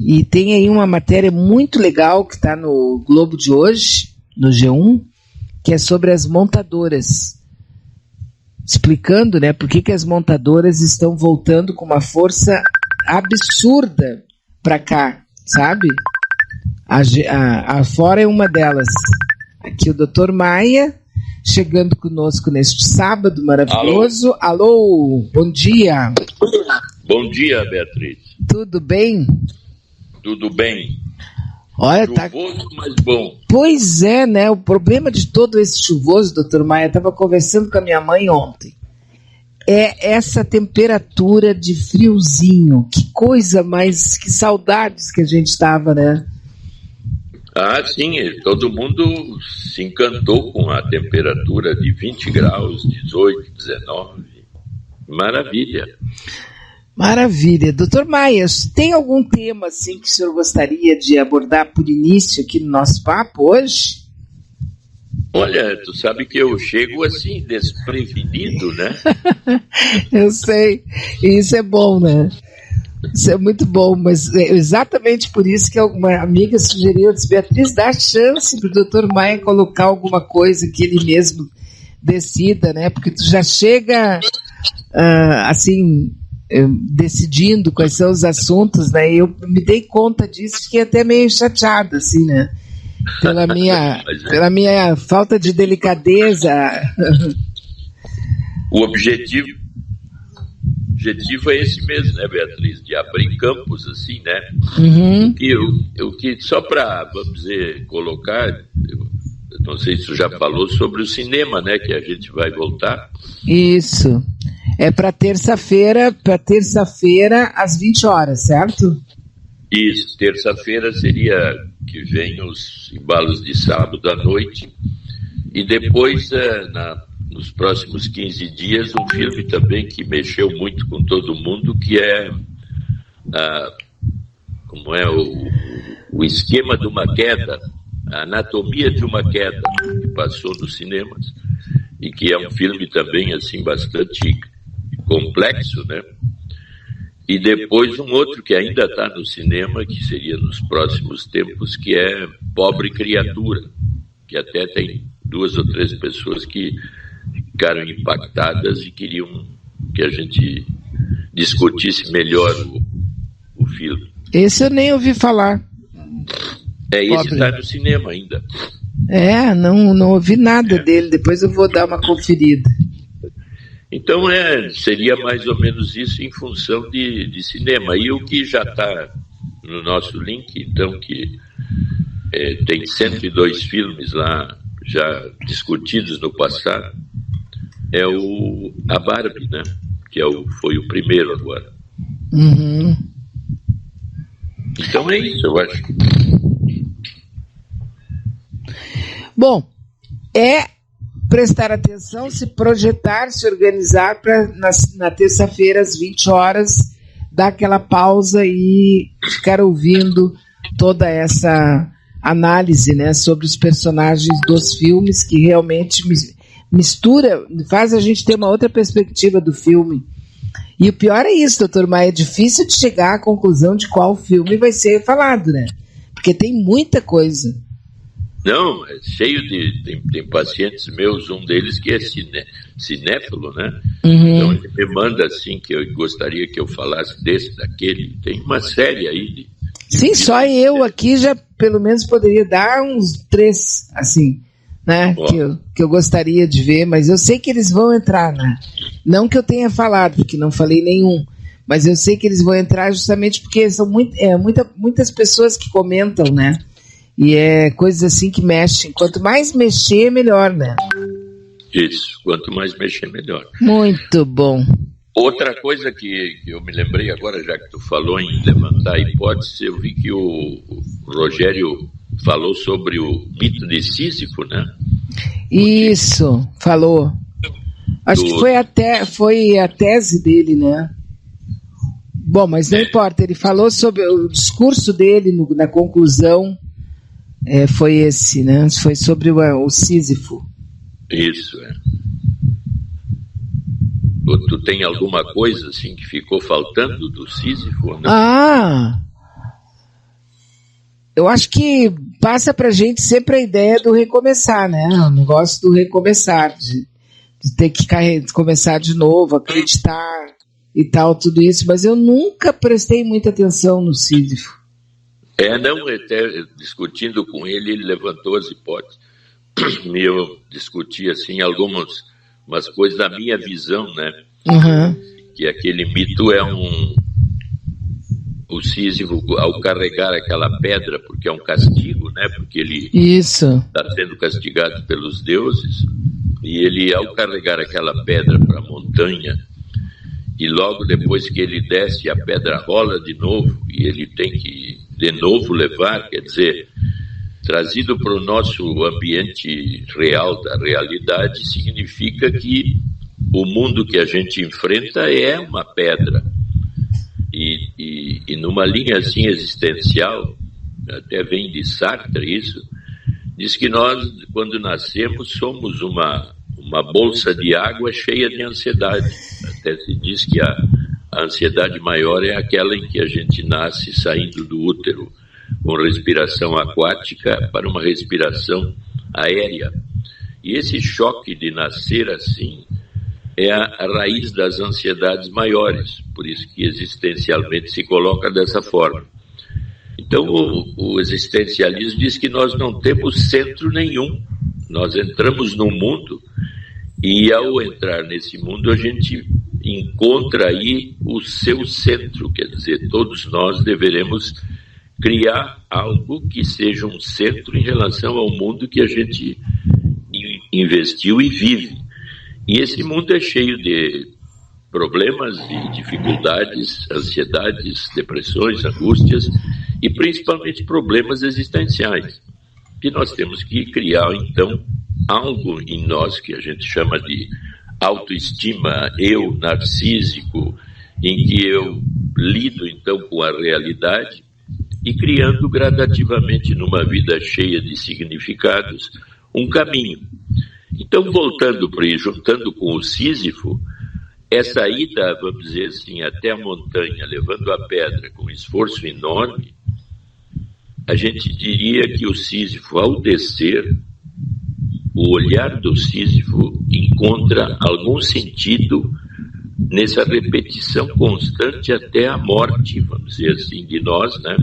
E tem aí uma matéria muito legal que está no Globo de hoje, no G1, que é sobre as montadoras. Explicando, né, por que as montadoras estão voltando com uma força absurda para cá, sabe? A Fora é uma delas. Aqui o Dr. Maia, chegando conosco neste sábado maravilhoso. Alô, bom dia. Bom dia, Beatriz. Tudo bem? Tudo bem. Olha, chuvoso, mas bom. Pois é, né? O problema de todo esse chuvoso, doutor Maia, eu estava conversando com a minha mãe ontem, é essa temperatura de friozinho. Que coisa mais, que saudades que a gente estava, né? Ah, sim, todo mundo se encantou com a temperatura de 20 graus, 18, 19. Maravilha. Maravilha. Doutor Maia, tem algum tema assim que o senhor gostaria de abordar por início aqui no nosso papo hoje? Olha, tu sabe que eu chego assim, desprevenido, né? Eu sei. E isso é bom, né? Isso é muito bom, mas é exatamente por isso que uma amiga sugeriu, disse, Beatriz, dá chance para o doutor Maia colocar alguma coisa que ele mesmo decida, né? Porque tu já chega assim, decidindo quais são os assuntos, né? E eu me dei conta disso, fiquei até meio chateada, assim, né? Pela minha falta de delicadeza. O objetivo é esse mesmo, né, Beatriz? De abrir campos, assim, né? Uhum. O que só para, vamos dizer, colocar, eu não sei se tu já falou sobre o cinema, né? Que a gente vai voltar. Isso. É para terça-feira às 20 horas, certo? Isso, terça-feira seria que vem os embalos de sábado à noite. E depois, nos próximos 15 dias, um filme também que mexeu muito com todo mundo, que é como é o esquema de uma queda, a anatomia de uma queda, que passou nos cinemas, e que é um filme também assim bastante complexo, né? E depois um outro que ainda está no cinema, que seria nos próximos tempos, que é Pobre Criatura, que até tem 2 ou 3 pessoas que ficaram impactadas e queriam que a gente discutisse melhor o filme. Esse eu nem ouvi falar. Esse está no cinema ainda. Não ouvi nada dele, depois eu vou dar uma conferida. Então, seria mais ou menos isso em função de cinema. E o que já está no nosso link, então, que tem 102 filmes lá já discutidos no passado, é a Barbie, né? Que foi o primeiro agora. Uhum. Então é isso, eu acho. Bom, prestar atenção, se projetar, se organizar para na terça-feira às 20 horas dar aquela pausa e ficar ouvindo toda essa análise, né, sobre os personagens dos filmes, que realmente mistura, faz a gente ter uma outra perspectiva do filme. E o pior é isso, doutor Maia, é difícil de chegar à conclusão de qual filme vai ser falado, né? Porque tem muita coisa. Não, é cheio tem pacientes meus, um deles que é cinéfilo, né? Uhum. Então ele me manda assim, que eu gostaria que eu falasse desse, daquele. Tem uma série aí. Sim, só eu aqui já pelo menos poderia dar uns 3, assim, né? Que eu gostaria de ver, mas eu sei que eles vão entrar, né? Não que eu tenha falado, porque não falei nenhum, mas eu sei que eles vão entrar justamente porque são muitas pessoas que comentam, né? E é coisas assim que mexem. Quanto mais mexer, melhor, né? Isso, quanto mais mexer, melhor. Muito bom. Outra coisa que eu me lembrei agora, já que tu falou em levantar a hipótese, eu vi que o Rogério falou sobre o mito de Sísifo, né? Isso, falou. Acho que foi a tese dele, né? Bom, mas não importa, ele falou sobre o discurso dele na conclusão. Foi esse, né? Foi sobre o Sísifo. Isso, Tu tem alguma coisa assim que ficou faltando do Sísifo? Não? eu acho que passa pra gente sempre a ideia do recomeçar, né? O negócio do recomeçar, de ter que começar de novo, acreditar e tal, tudo isso, mas eu nunca prestei muita atenção no Sísifo. Não, até discutindo com ele levantou as hipóteses. E eu discuti, assim, umas coisas da minha visão, né? Uhum. Que aquele mito o Sísifo, ao carregar aquela pedra, porque é um castigo, né? Porque ele está sendo castigado pelos deuses, e ele, ao carregar aquela pedra para a montanha, e logo depois que ele desce, a pedra rola de novo, e ele tem que de novo levar, quer dizer, trazido para o nosso ambiente real, da realidade, significa que o mundo que a gente enfrenta é uma pedra. E numa linha assim existencial, até vem de Sartre isso, diz que nós, quando nascemos, somos uma bolsa de água cheia de ansiedade. Até se diz que a ansiedade maior é aquela em que a gente nasce saindo do útero, com respiração aquática para uma respiração aérea. E esse choque de nascer assim é a raiz das ansiedades maiores, por isso que existencialmente se coloca dessa forma. Então o existencialismo diz que nós não temos centro nenhum, nós entramos no mundo e ao entrar nesse mundo a gente encontra aí o seu centro, quer dizer, todos nós deveremos criar algo que seja um centro em relação ao mundo que a gente investiu e vive. E esse mundo é cheio de problemas e dificuldades, ansiedades, depressões, angústias e principalmente problemas existenciais, que nós temos que criar, então, algo em nós que a gente chama de autoestima, eu narcísico, em que eu lido, então, com a realidade e criando gradativamente numa vida cheia de significados um caminho. Então, voltando para aí, juntando com o Sísifo, essa ida, vamos dizer assim, até a montanha, levando a pedra com esforço enorme, a gente diria que o Sísifo, ao descer, o olhar do Sísifo encontra algum sentido nessa repetição constante até a morte, vamos dizer assim, de nós, né?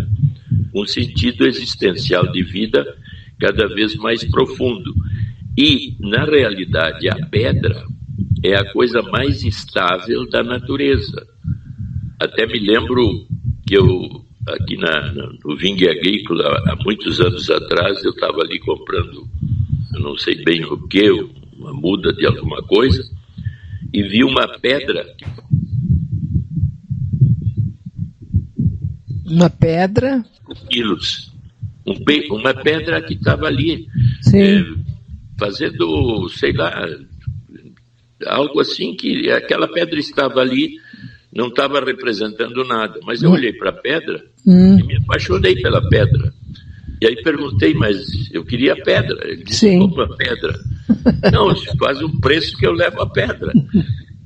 Um sentido existencial de vida cada vez mais profundo. E, na realidade, a pedra é a coisa mais estável da natureza. Até me lembro que eu, aqui no Vingue Agrícola, há muitos anos atrás, eu estava ali comprando, eu não sei bem o que, uma muda de alguma coisa, e vi uma pedra. Uma pedra? Quilos. Uma pedra que estava ali. Fazendo, sei lá, algo assim que aquela pedra estava ali, não estava representando nada. Mas eu olhei para a pedra e me apaixonei pela pedra. E aí perguntei, mas eu queria a pedra. Ele disse, como a pedra? Não, faz um preço que eu levo a pedra.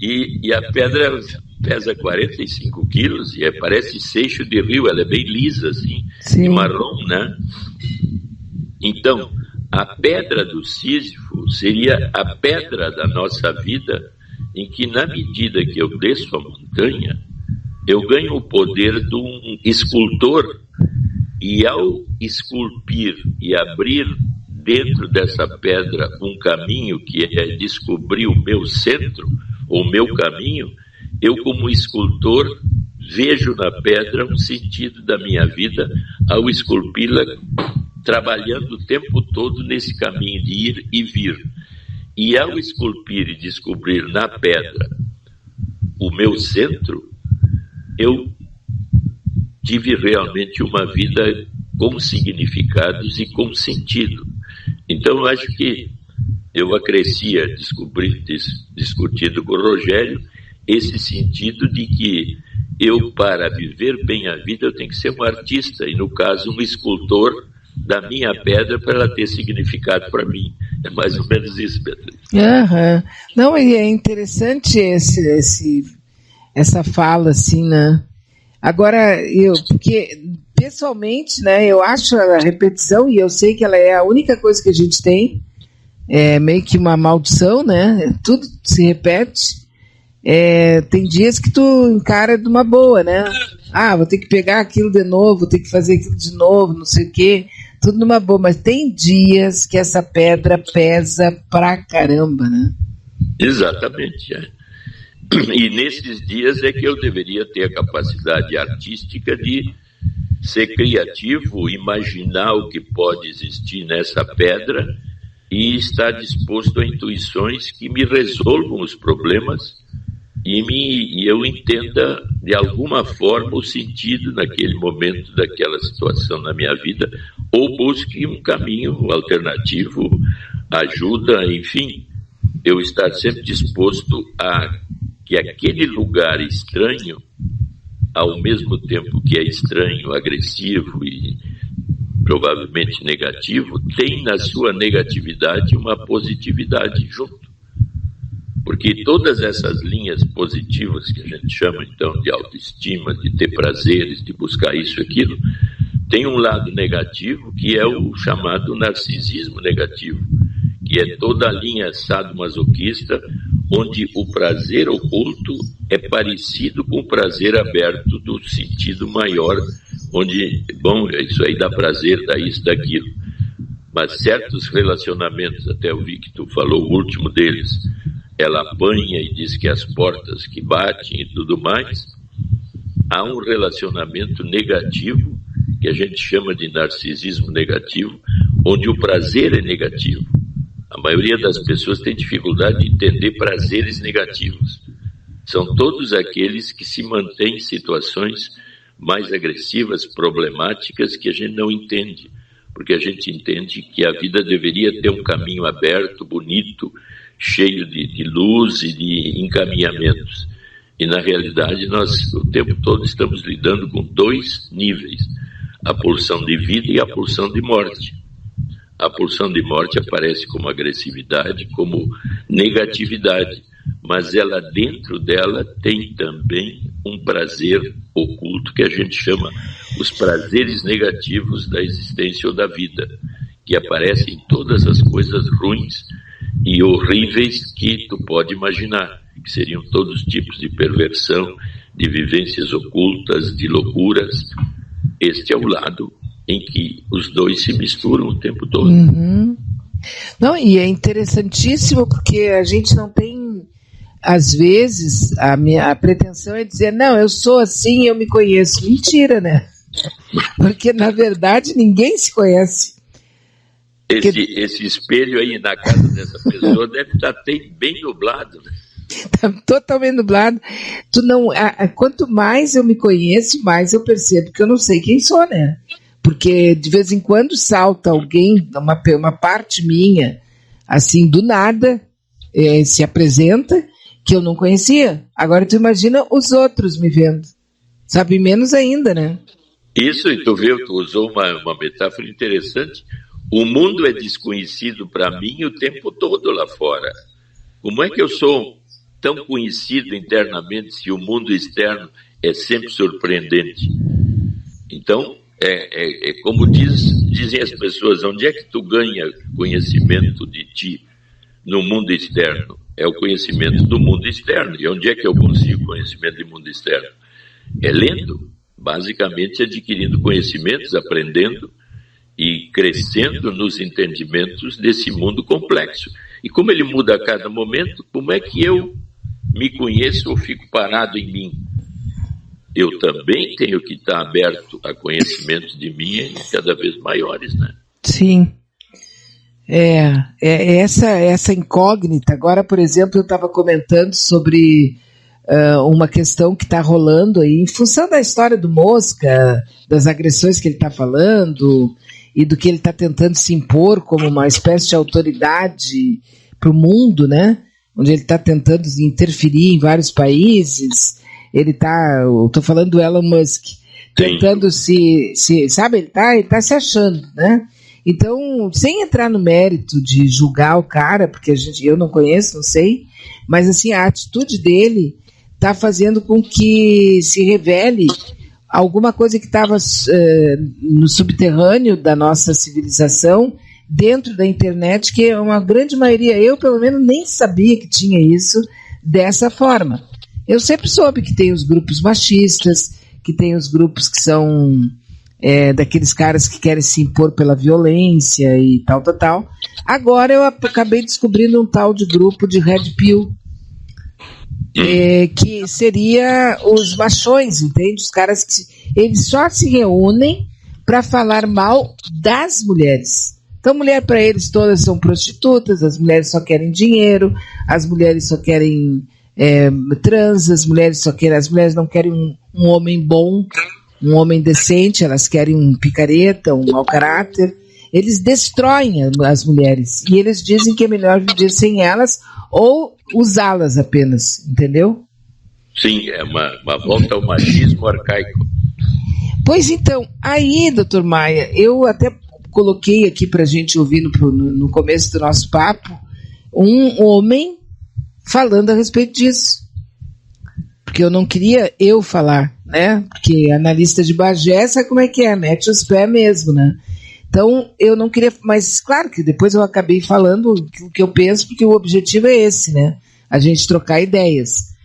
E a pedra pesa 45 quilos e parece seixo de rio, ela é bem lisa, assim, de marrom, né? Então, a pedra do Sísifo seria a pedra da nossa vida, em que, na medida que eu desço a montanha, eu ganho o poder de um escultor, e ao esculpir e abrir dentro dessa pedra um caminho que é descobrir o meu centro, o meu caminho, eu, como escultor, vejo na pedra um sentido da minha vida ao esculpi-la, trabalhando o tempo todo nesse caminho de ir e vir. E ao esculpir e descobrir na pedra o meu centro, eu tive realmente uma vida com significados e com sentido. Então, eu acho que eu acrescia discutindo com o Rogério esse sentido de que eu, para viver bem a vida, eu tenho que ser um artista, e no caso, um escultor da minha pedra para ela ter significado para mim. É mais ou menos isso, Beatriz. Não, e é interessante essa fala, assim, né? Agora, porque pessoalmente, né, eu acho a repetição, e eu sei que ela é a única coisa que a gente tem, é meio que uma maldição, né? Tudo se repete. Tem dias que tu encara de uma boa, né? Vou ter que pegar aquilo de novo, vou ter que fazer aquilo de novo, não sei o quê. Tudo numa boa, mas tem dias que essa pedra pesa pra caramba, né? Exatamente, E nesses dias é que eu deveria ter a capacidade artística de ser criativo, imaginar o que pode existir nessa pedra e estar disposto a intuições que me resolvam os problemas e eu entenda de alguma forma o sentido naquele momento daquela situação na minha vida, ou busque um caminho alternativo, ajuda, enfim, eu estar sempre disposto a que aquele lugar estranho, ao mesmo tempo que é estranho, agressivo e provavelmente negativo, tem na sua negatividade uma positividade junto. Porque todas essas linhas positivas que a gente chama então de autoestima, de ter prazeres, de buscar isso e aquilo, tem um lado negativo que é o chamado narcisismo negativo, que é toda a linha sadomasoquista, onde o prazer oculto é parecido com o prazer aberto do sentido maior, onde, bom, isso aí dá prazer, dá isso, daquilo. Mas certos relacionamentos, até eu vi que tu falou o último deles, ela apanha e diz que as portas que batem e tudo mais, há um relacionamento negativo, que a gente chama de narcisismo negativo, onde o prazer é negativo. A maioria das pessoas tem dificuldade de entender prazeres negativos. São todos aqueles que se mantêm em situações mais agressivas, problemáticas, que a gente não entende, porque a gente entende que a vida deveria ter um caminho aberto, bonito, cheio de luz e de encaminhamentos. E, na realidade, nós o tempo todo estamos lidando com dois níveis, a pulsão de vida e a pulsão de morte. A pulsão de morte aparece como agressividade, como negatividade, mas ela, dentro dela, tem também um prazer oculto que a gente chama os prazeres negativos da existência ou da vida, que aparecem em todas as coisas ruins e horríveis que tu pode imaginar, que seriam todos os tipos de perversão, de vivências ocultas, de loucuras. Este é o lado em que os dois se misturam o tempo todo. Uhum. Não, e é interessantíssimo porque a gente não tem, às vezes, a pretensão é dizer, não, eu sou assim, eu me conheço. Mentira, né? Porque, na verdade, ninguém se conhece. Esse espelho aí na casa dessa pessoa deve estar bem nublado, né? Está totalmente nublado. Quanto mais eu me conheço, mais eu percebo que eu não sei quem sou, né? Porque de vez em quando salta alguém, uma parte minha, assim, do nada, se apresenta, que eu não conhecia. Agora tu imagina os outros me vendo. Sabe menos ainda, né? Isso, e tu viu, tu usou uma metáfora interessante. O mundo é desconhecido para mim o tempo todo lá fora. Como é que eu sou tão conhecido internamente se o mundo externo é sempre surpreendente? Então, como dizem as pessoas, onde é que tu ganha conhecimento de ti no mundo externo? É o conhecimento do mundo externo. E onde é que eu consigo conhecimento do mundo externo? É lendo, basicamente adquirindo conhecimentos, aprendendo e crescendo nos entendimentos desse mundo complexo. E como ele muda a cada momento, como é que eu me conheço ou fico parado em mim? Eu também tenho que estar aberto a conhecimentos de mim cada vez maiores, né? Sim. Essa incógnita. Agora, por exemplo, eu estava comentando sobre uma questão que está rolando aí, em função da história do Mosca, das agressões que ele está falando e do que ele está tentando se impor como uma espécie de autoridade para o mundo, né? Onde ele está tentando interferir em vários países. Ele está, eu estou falando do Elon Musk, tentando sabe, ele tá se achando, né? Então, sem entrar no mérito de julgar o cara, porque eu não conheço, não sei, mas assim, a atitude dele está fazendo com que se revele alguma coisa que estava no subterrâneo da nossa civilização, dentro da internet, que uma grande maioria, eu pelo menos nem sabia que tinha isso dessa forma. Eu sempre soube que tem os grupos machistas, que tem os grupos que são daqueles caras que querem se impor pela violência e tal. Agora eu acabei descobrindo um tal de grupo de Red Pill, que seria os machões, entende? Os caras que eles só se reúnem para falar mal das mulheres. Então, mulher para eles todas são prostitutas, as mulheres só querem dinheiro, as mulheres só querem trans, as mulheres não querem um homem bom, um homem decente, elas querem um picareta, um mau caráter. Eles destroem as mulheres e eles dizem que é melhor viver sem elas ou usá-las apenas, entendeu? Sim, é uma volta ao machismo arcaico. Pois então, aí, doutor Maia, eu até coloquei aqui para a gente ouvir no começo do nosso papo um homem falando a respeito disso. Porque eu não queria falar, né? Porque analista de Bagé sabe como é que é, mete os pés mesmo, né? Então, eu não queria, mas claro que depois eu acabei falando o que eu penso, porque o objetivo é esse, né? A gente trocar ideias.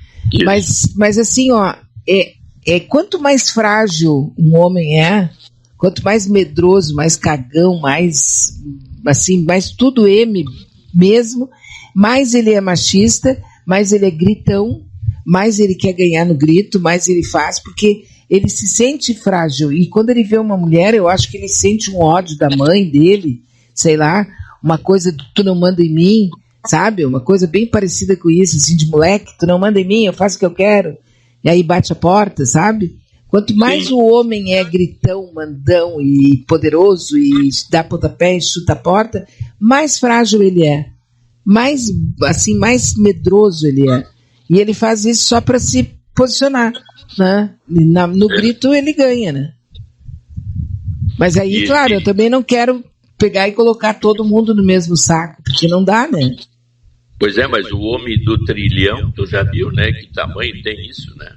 Mas assim, ó, quanto mais frágil um homem quanto mais medroso, mais cagão, mais tudo M mesmo, mais ele é machista, mais ele é gritão, mais ele quer ganhar no grito, mais ele faz, porque ele se sente frágil. E quando ele vê uma mulher, eu acho que ele sente um ódio da mãe dele, sei lá, uma coisa do tu não manda em mim, sabe? Uma coisa bem parecida com isso, assim, de moleque, tu não manda em mim, eu faço o que eu quero. E aí bate a porta, sabe? Quanto mais o homem é gritão, mandão e poderoso e dá pontapé e chuta a porta, mais frágil ele é. Mais medroso ele é. E ele faz isso só para se posicionar, né? No grito ele ganha, né? Mas aí, claro, eu também não quero pegar e colocar todo mundo no mesmo saco, porque não dá, né? Pois é, mas o homem do trilhão, tu já viu, né? Que tamanho tem isso, né?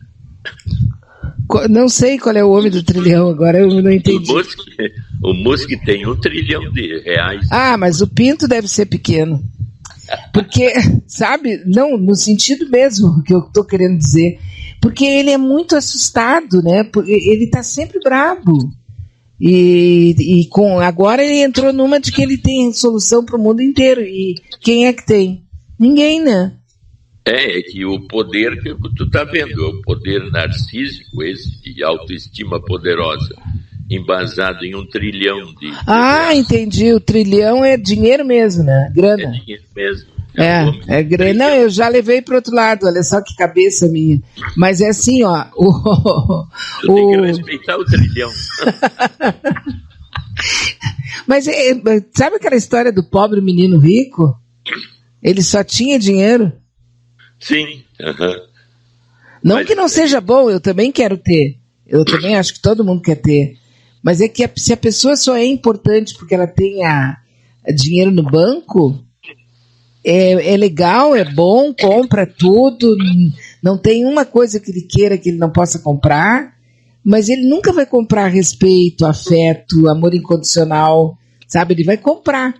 Não sei qual é o homem do trilhão, agora eu não entendi. O Musk tem R$1 trilhão. Ah, mas o pinto deve ser pequeno. Porque, sabe, não, no sentido mesmo que eu estou querendo dizer, porque ele é muito assustado, né? Ele está sempre brabo. E agora ele entrou numa de que ele tem solução para o mundo inteiro. E quem é que tem? Ninguém, né? É que o poder que tu tá vendo, é o poder narcísico, esse de autoestima poderosa, embasado em R$1 trilhão de reais. Entendi. O trilhão é dinheiro mesmo, né? Grana. É dinheiro mesmo. É grana. Não, eu já levei para o outro lado, olha só que cabeça minha. Mas é assim, ó. Tu tem que respeitar o trilhão. Mas sabe aquela história do pobre menino rico? Ele só tinha dinheiro? Sim. Não. Mas que não seja bom, eu também quero ter. Eu também acho que todo mundo quer ter. Mas é que se a pessoa só é importante porque ela tem dinheiro no banco, é legal, é bom, compra tudo, não tem uma coisa que ele queira que ele não possa comprar, mas ele nunca vai comprar respeito, afeto, amor incondicional, sabe? Ele vai comprar.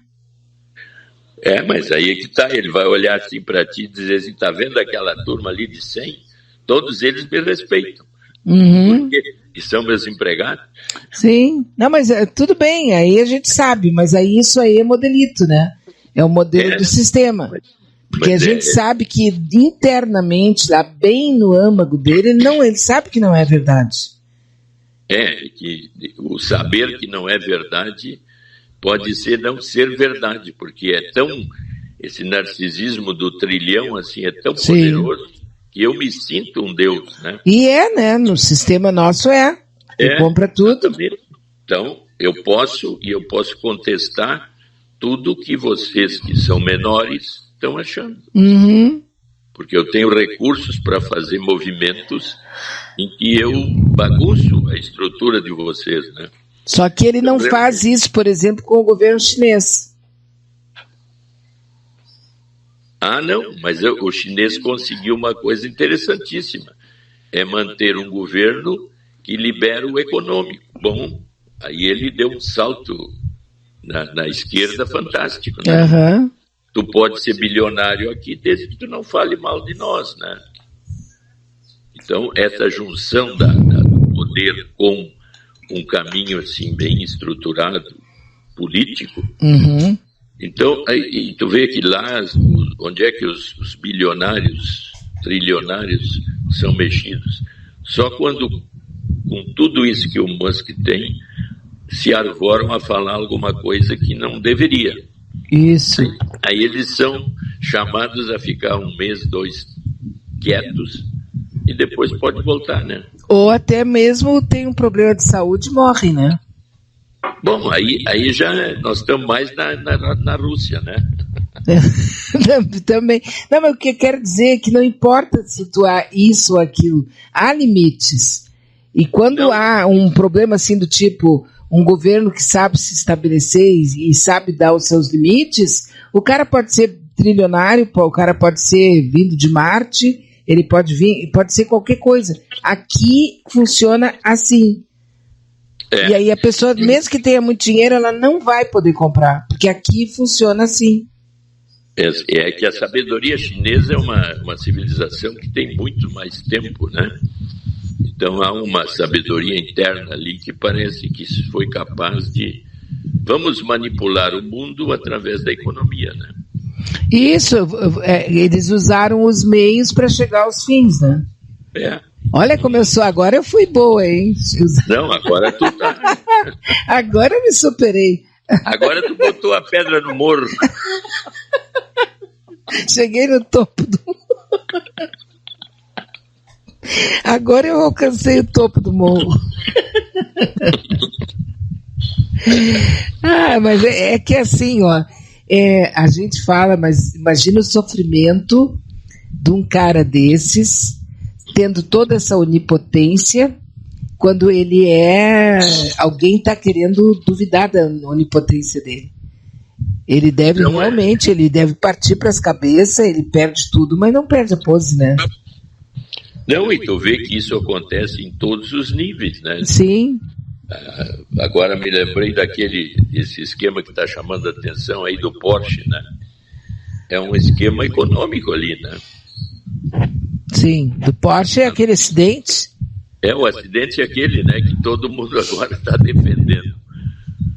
Mas aí é que tá, ele vai olhar assim para ti e dizer assim, tá vendo aquela turma ali de 100? Todos eles me respeitam. Porque são meus empregados. Sim, não, mas tudo bem, aí a gente sabe, mas aí isso aí é modelito, né? É o modelo do sistema. Porque a gente sabe que internamente, lá bem no âmago dele, ele sabe que não é verdade. Que o saber que não é verdade pode ser não ser verdade, porque esse narcisismo do trilhão assim é tão poderoso que eu me sinto um Deus, né? E né? No sistema nosso ele compra tudo. Exatamente. Então, eu posso contestar tudo que vocês que são menores estão achando. Porque eu tenho recursos para fazer movimentos em que eu bagunço a estrutura de vocês, né? Só que ele não faz isso, por exemplo, com o governo chinês. Não, mas o chinês conseguiu uma coisa interessantíssima, é manter um governo que libera o econômico. Bom, aí ele deu um salto na esquerda fantástico, né? Uhum. Tu pode ser bilionário aqui desde que tu não fale mal de nós, né? Então, essa junção do poder com um caminho assim bem estruturado, político. Uhum. Então, aí, tu vê que lá, onde é que os bilionários, trilionários são mexidos? Só quando, com tudo isso que o Musk tem, se arvoram a falar alguma coisa que não deveria. Isso. Aí eles são chamados a ficar 1 mês, 2 quietos e depois pode voltar, né? Ou até mesmo tem um problema de saúde e morre, né? Bom, aí já nós estamos mais na Rússia, né? Também. Não, mas o que eu quero dizer é que não importa situar isso ou aquilo, há limites. E quando há um problema assim do tipo um governo que sabe se estabelecer e sabe dar os seus limites, o cara pode ser trilionário, o cara pode ser vindo de Marte, ele pode vir, pode ser qualquer coisa. Aqui funciona assim. E aí a pessoa, mesmo que tenha muito dinheiro, ela não vai poder comprar, porque aqui funciona assim. É que a sabedoria chinesa é uma civilização que tem muito mais tempo, né? Então há uma sabedoria interna ali que parece que foi capaz de... Vamos manipular o mundo através da economia, né? Isso, eles usaram os meios para chegar aos fins, né? Olha como eu sou, agora eu fui boa, hein? Não, agora tu tá... Agora eu me superei. Agora tu botou a pedra no morro. Cheguei no topo do... Agora eu alcancei o topo do morro. Mas é que assim, ó, a gente fala, mas imagina o sofrimento de um cara desses, tendo toda essa onipotência, quando ele alguém está querendo duvidar da onipotência dele. Ele deve ele deve partir para as cabeças, ele perde tudo, mas não perde a pose, né? Não, e tu vê que isso acontece em todos os níveis, né? Sim. Agora me lembrei desse esquema que está chamando a atenção aí do Porsche, né? É um esquema econômico ali, né? Sim, do Porsche é aquele acidente? O acidente é aquele, né? Que todo mundo agora está defendendo.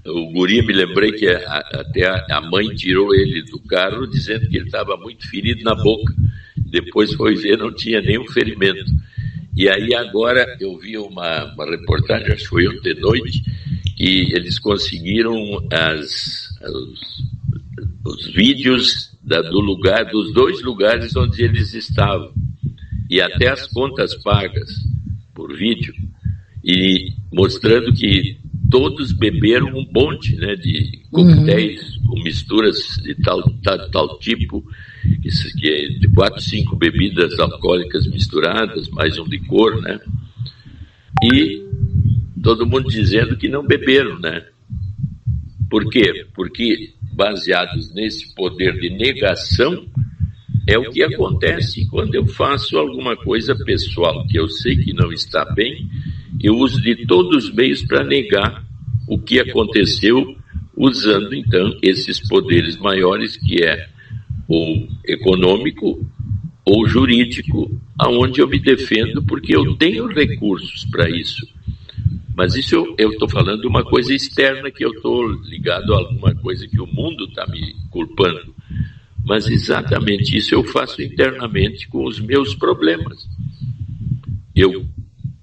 O guri, me lembrei que até a mãe tirou ele do carro dizendo que ele estava muito ferido na boca. Depois foi ver, não tinha nenhum ferimento. E aí agora eu vi uma reportagem, acho que foi ontem de noite, que eles conseguiram os vídeos dos 2 lugares onde eles estavam. E até as contas pagas por vídeo. E mostrando que todos beberam um monte, né, de coquetéis com misturas de tal tipo, que é de 4, 5 bebidas alcoólicas misturadas, mais um licor, né? E todo mundo dizendo que não beberam, né? Por quê? Porque, baseados nesse poder de negação, é o que acontece quando eu faço alguma coisa pessoal que eu sei que não está bem, eu uso de todos os meios para negar o que aconteceu, usando então esses poderes maiores, que é ou econômico ou jurídico, aonde eu me defendo porque eu tenho recursos para isso. Mas isso eu estou falando de uma coisa externa, que eu estou ligado a alguma coisa que o mundo está me culpando. Mas exatamente isso eu faço internamente com os meus problemas. Eu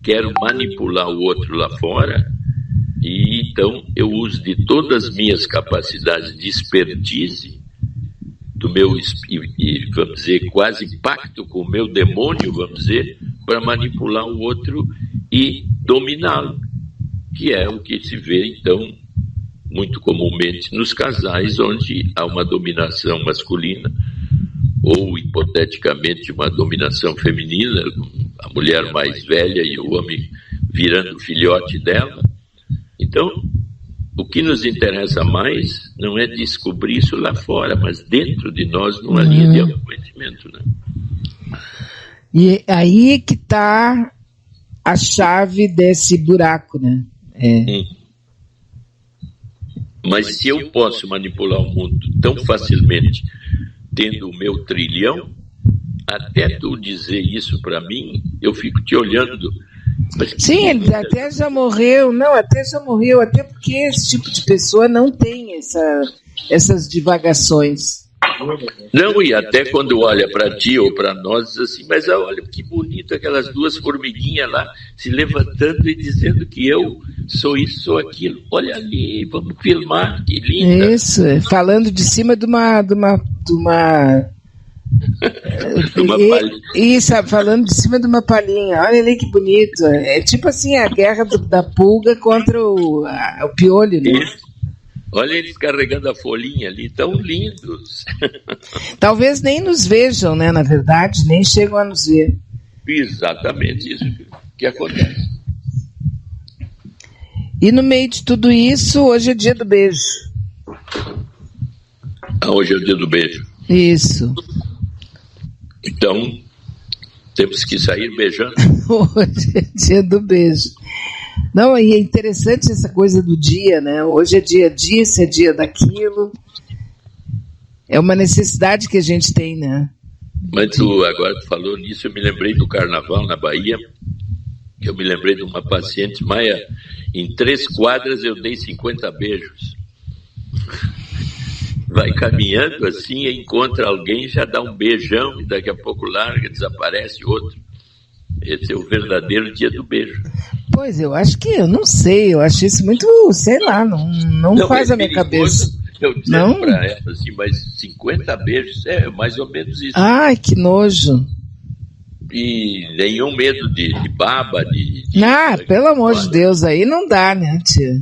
quero manipular o outro lá fora, e então eu uso de todas as minhas capacidades de expertise, do meu, vamos dizer, quase pacto com o meu demônio, vamos dizer, para manipular o outro e dominá-lo, que é o que se vê, então, muito comumente nos casais, onde há uma dominação masculina, ou, hipoteticamente, uma dominação feminina, a mulher mais velha e o homem virando filhote dela. Então, o que nos interessa mais não é descobrir isso lá fora, mas dentro de nós, numa linha de autoconhecimento, né? E aí que está a chave desse buraco, né? Mas se eu posso manipular o mundo tão facilmente, tendo o meu trilhão, até tu dizer isso para mim, eu fico te olhando. Sim, ele até já morreu. Não, até já morreu. Até porque esse tipo de pessoa não tem essas divagações. Não, e até quando olha para ti ou para nós, diz assim, mas olha que bonito aquelas duas formiguinhas lá se levantando e dizendo que eu sou isso, sou aquilo. Olha ali, vamos filmar, que linda. Isso, falando de cima de uma isso, falando de cima de uma palhinha. Olha ali que bonito. É tipo assim, a guerra da pulga contra o piolho, né? Isso. Olha eles carregando a folhinha ali, tão lindos. Talvez nem nos vejam, né? Na verdade, nem chegam a nos ver. Exatamente isso que acontece. E no meio de tudo isso, hoje é dia do beijo. Hoje é o dia do beijo. Isso. Então, temos que sair beijando. Hoje é dia do beijo. Não, e é interessante essa coisa do dia, né? Hoje é dia disso, é dia daquilo. É uma necessidade que a gente tem, né? Mas agora tu falou nisso, eu me lembrei do carnaval na Bahia, que eu me lembrei de uma paciente, Maia, em 3 quadras eu dei 50 beijos. Vai caminhando assim, encontra alguém, já dá um beijão, e daqui a pouco larga, desaparece outro. Esse é o verdadeiro dia do beijo. Pois, eu acho que, eu não sei, eu acho isso muito, sei lá, não faz a minha cabeça. Eu dizendo para ela assim, mas 50 beijos é mais ou menos isso. Ai, que nojo. E nenhum medo de baba, pelo amor de Deus, aí não dá, né, tia?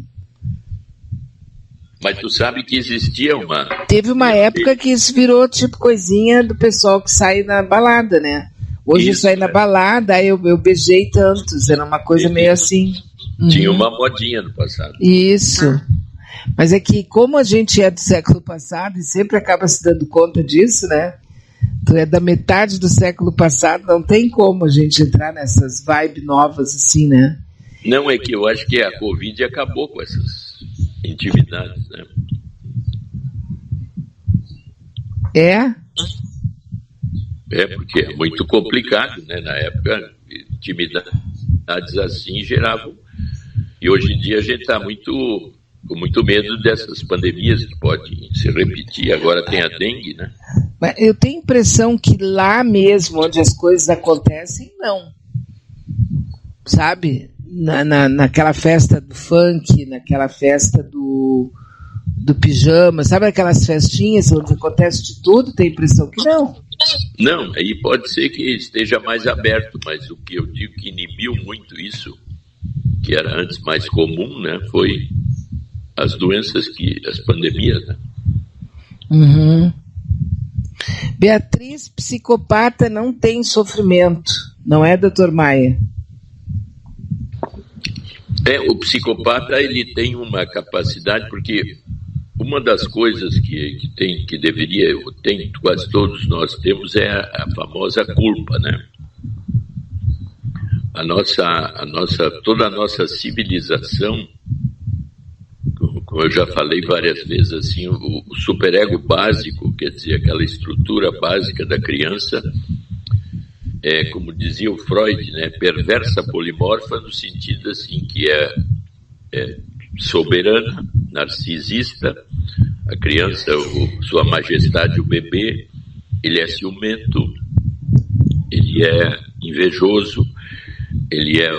Mas tu sabe que existia uma... Teve uma época que isso virou tipo coisinha do pessoal que sai na balada, né? Hoje isso, eu saí na balada, aí eu beijei tantos, era uma coisa meio assim. Tinha uma modinha no passado. Isso. Mas é que como a gente é do século passado e sempre acaba se dando conta disso, né? Tu é da metade do século passado, não tem como a gente entrar nessas vibes novas assim, né? Não, é que eu acho que a Covid acabou com essas intimidades, né? É, porque é muito complicado, né? Na época, intimidades assim geravam. E hoje em dia a gente está com muito medo dessas pandemias que podem se repetir. Agora tem a dengue, né? Mas eu tenho a impressão que lá mesmo, onde as coisas acontecem, não. Sabe? Naquela festa do funk, naquela festa do pijama, sabe aquelas festinhas onde acontece de tudo? Tem a impressão que não. Não, aí pode ser que esteja mais aberto, mas o que eu digo que inibiu muito isso, que era antes mais comum, né, foi as doenças, as pandemias, né? Uhum. Beatriz, psicopata não tem sofrimento, não é, doutor Maia? O psicopata ele tem uma capacidade, porque uma das coisas que quase todos nós temos é a famosa culpa, né? Toda a nossa civilização, como eu já falei várias vezes, assim, o superego básico, quer dizer, aquela estrutura básica da criança, como dizia o Freud, né, perversa polimorfa no sentido assim que é soberana, narcisista, a criança, sua majestade, o bebê, ele é ciumento, ele é invejoso, ele é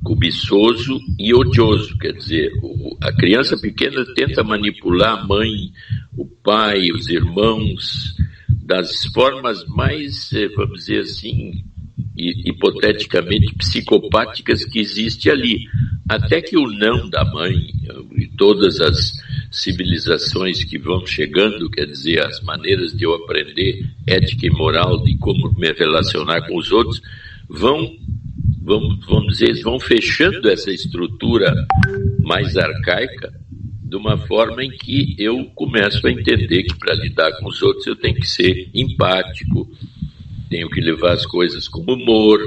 cobiçoso e odioso, quer dizer, a criança pequena tenta manipular a mãe, o pai, os irmãos, das formas mais, vamos dizer assim, hipoteticamente psicopáticas que existe ali, até que o não da mãe e todas as civilizações que vão chegando, quer dizer, as maneiras de eu aprender ética e moral de como me relacionar com os outros, vamos dizer, vão fechando essa estrutura mais arcaica de uma forma em que eu começo a entender que para lidar com os outros eu tenho que ser empático, tenho que levar as coisas com humor,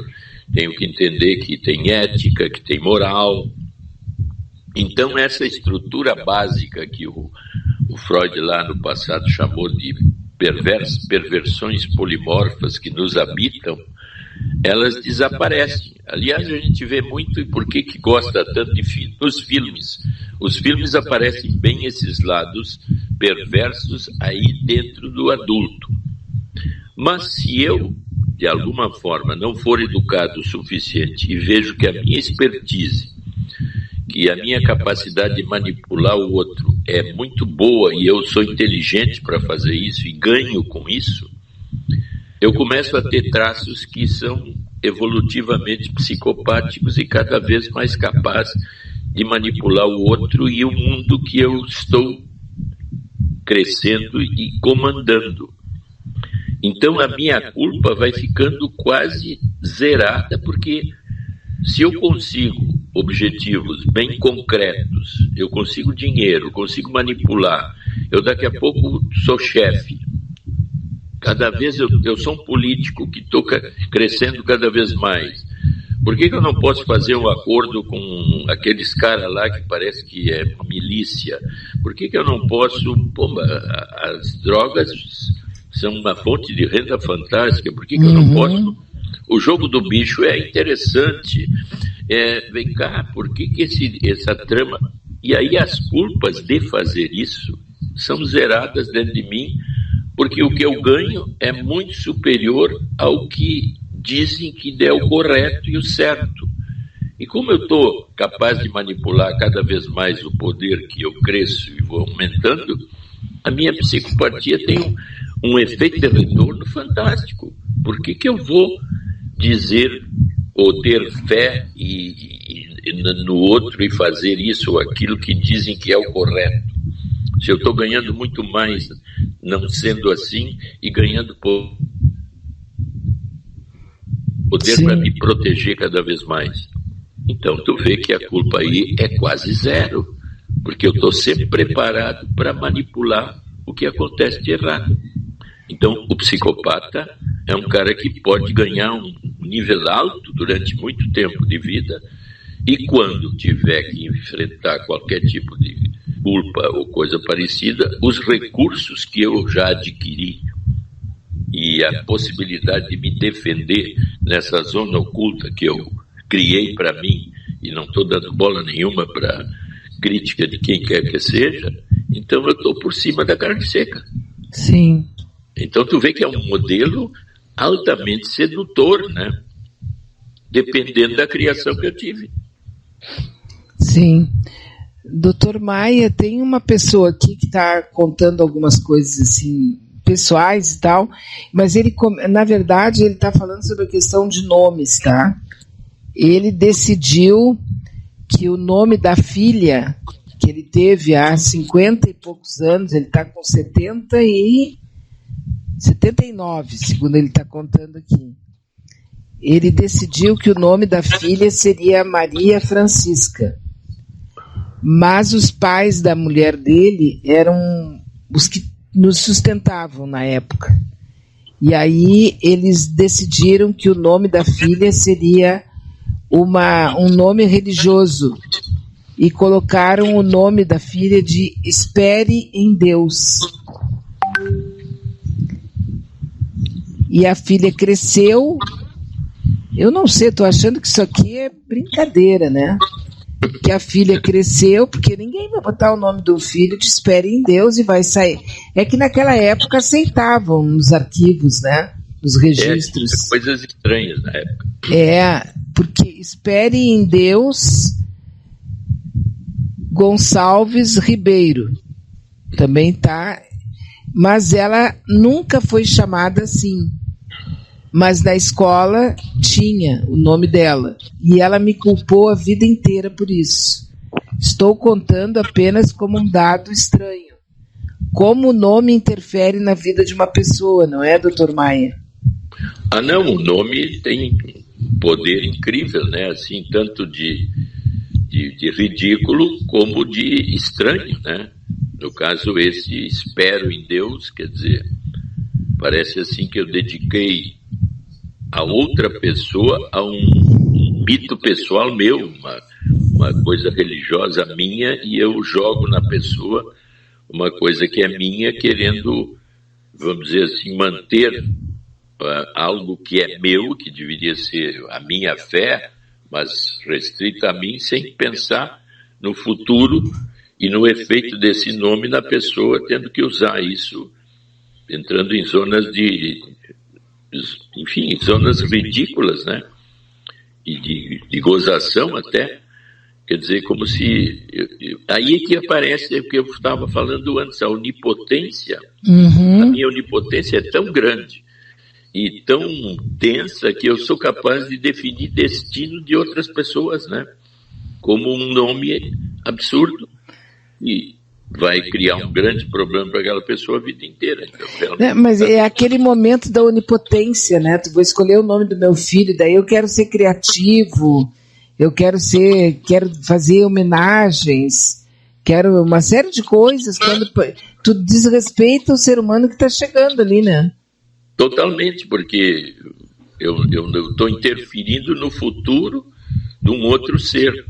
tenho que entender que tem ética, que tem moral. Então, essa estrutura básica que o Freud lá no passado chamou de perversões polimorfas que nos habitam, elas desaparecem. Aliás, a gente vê muito, e por que gosta tanto de filmes? Nos filmes. Os filmes aparecem bem esses lados perversos aí dentro do adulto. Mas se eu, de alguma forma, não for educado o suficiente e vejo que a minha expertise, que a minha capacidade de manipular o outro é muito boa e eu sou inteligente para fazer isso e ganho com isso, eu começo a ter traços que são evolutivamente psicopáticos e cada vez mais capaz de manipular o outro e o mundo que eu estou crescendo e comandando. Então a minha culpa vai ficando quase zerada, porque se eu consigo objetivos bem concretos, eu consigo dinheiro, consigo manipular, eu daqui a pouco sou chefe. Cada vez eu sou um político que estou crescendo cada vez mais. Por que eu não posso fazer um acordo com aqueles caras lá que parece que é uma milícia? Por que eu não posso... as drogas são uma fonte de renda fantástica. Por que eu não posso... O jogo do bicho é interessante. Vem cá, por que essa trama... E aí as culpas de fazer isso são zeradas dentro de mim, porque o que eu ganho é muito superior ao que dizem que é o correto e o certo. E como eu estou capaz de manipular cada vez mais o poder que eu cresço e vou aumentando, a minha psicopatia tem um efeito de retorno fantástico. Por que eu vou dizer ou ter fé no outro e fazer isso ou aquilo que dizem que é o correto? Se eu estou ganhando muito mais não sendo assim e ganhando poder para me proteger cada vez mais. Então, tu vê que a culpa aí é quase zero, porque eu estou sempre preparado para manipular o que acontece de errado. Então, o psicopata é um cara que pode ganhar um nível alto durante muito tempo de vida e quando tiver que enfrentar qualquer tipo de culpa ou coisa parecida, os recursos que eu já adquiri e a possibilidade de me defender nessa zona oculta que eu criei para mim e não estou dando bola nenhuma para crítica de quem quer que seja, então eu estou por cima da carne seca. Sim. Então tu vê que é um modelo altamente sedutor, né? Dependendo da criação que eu tive. Sim. Doutor Maia, tem uma pessoa aqui que está contando algumas coisas assim, pessoais e tal, mas ele, na verdade, ele está falando sobre a questão de nomes, tá? Ele decidiu que o nome da filha que ele teve há 50 e poucos anos, ele está com 79, segundo ele está contando aqui. Ele decidiu que o nome da filha seria Maria Francisca. Mas os pais da mulher dele eram os que nos sustentavam na época. E aí eles decidiram que o nome da filha seria um nome religioso. E colocaram o nome da filha de Espere em Deus. E a filha cresceu. Eu não sei, estou achando que isso aqui é brincadeira, né? Que a filha cresceu, porque ninguém vai botar o nome do filho de Espere em Deus e vai sair. É que naquela época aceitavam nos arquivos, né? Nos registros. Coisas estranhas na época. Porque Espere em Deus Gonçalves Ribeiro. Também tá. Mas ela nunca foi chamada assim. Mas na escola tinha o nome dela. E ela me culpou a vida inteira por isso. Estou contando apenas como um dado estranho. Como o nome interfere na vida de uma pessoa, não é, doutor Maia? Não, o nome tem poder incrível, né? Assim, tanto de ridículo como de estranho, né? No caso, esse espero em Deus, quer dizer, parece assim que eu dediquei a outra pessoa a um mito pessoal meu, uma coisa religiosa minha, e eu jogo na pessoa uma coisa que é minha, querendo, vamos dizer assim, manter algo que é meu, que deveria ser a minha fé, mas restrita a mim, sem pensar no futuro e no efeito desse nome na pessoa, tendo que usar isso, entrando em zonas enfim, zonas ridículas, né? E de gozação até. Quer dizer, como se... Aí é que aparece o que eu estava falando antes, a onipotência. A minha onipotência é tão grande e tão densa que eu sou capaz de definir destino de outras pessoas, né? Como um nome absurdo. E vai criar um grande problema para aquela pessoa a vida inteira. Então, mas é aquele momento da onipotência, né? Tu vou escolher o nome do meu filho, daí eu quero ser criativo, eu quero fazer homenagens, quero uma série de coisas, quando tu desrespeita o ser humano que está chegando ali, né? Totalmente, porque eu estou interferindo no futuro de um outro ser,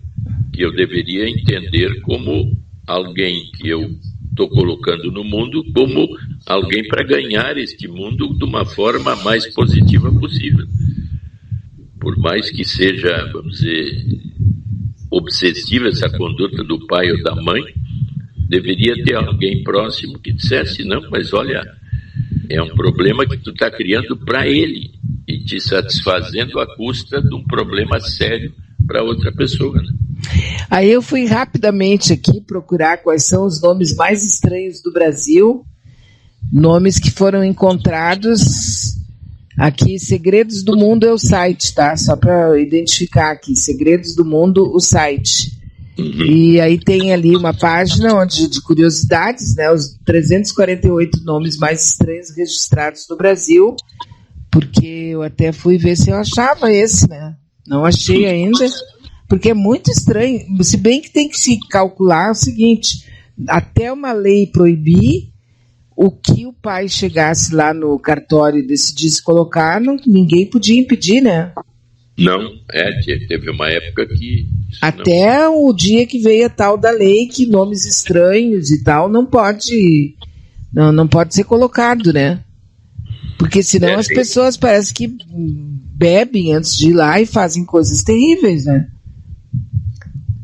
que eu deveria entender como alguém que eu estou colocando no mundo, como alguém para ganhar este mundo de uma forma mais positiva possível. Por mais que seja, vamos dizer, obsessiva essa conduta do pai ou da mãe, deveria ter alguém próximo que dissesse, não, mas olha, é um problema que tu está criando para ele e te satisfazendo à custa de um problema sério para outra pessoa, né? Aí eu fui rapidamente aqui procurar quais são os nomes mais estranhos do Brasil, nomes que foram encontrados aqui. Segredos do Mundo é o site, tá? Só para identificar aqui, Segredos do Mundo, o site. E aí tem ali uma página de curiosidades, né? Os 348 nomes mais estranhos registrados no Brasil, porque eu até fui ver se eu achava esse, né? Não achei ainda. Porque é muito estranho, se bem que tem que se calcular o seguinte, até uma lei proibir, o que o pai chegasse lá no cartório e decidisse colocar, ninguém podia impedir, né? Não, teve uma época que... Até o dia que veio a tal da lei, que nomes estranhos e tal não pode ser colocado, né? Porque senão as pessoas parecem que bebem antes de ir lá e fazem coisas terríveis, né?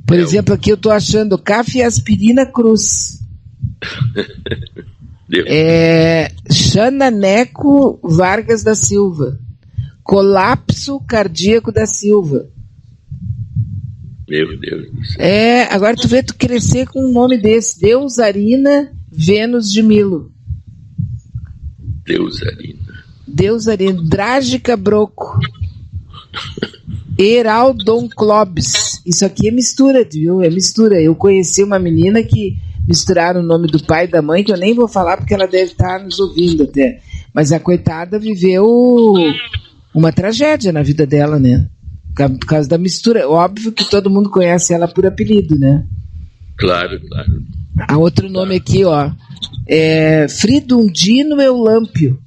Por exemplo, aqui eu estou achando Cafeaspirina Cruz. Xananeco Vargas da Silva. Colapso Cardíaco da Silva. Meu Deus. Agora tu vê tu crescer com um nome desse. Deusarina Vênus de Milo. Deusarina. Drágica Broco. Heraldon Clobes. Isso aqui é mistura, viu? É mistura. Eu conheci uma menina que misturaram o nome do pai e da mãe, que eu nem vou falar porque ela deve estar nos ouvindo até. Mas a coitada viveu uma tragédia na vida dela, né? Por causa da mistura. Óbvio que todo mundo conhece ela por apelido, né? Claro. Há outro nome aqui, ó. Fridundino Eulâmpio.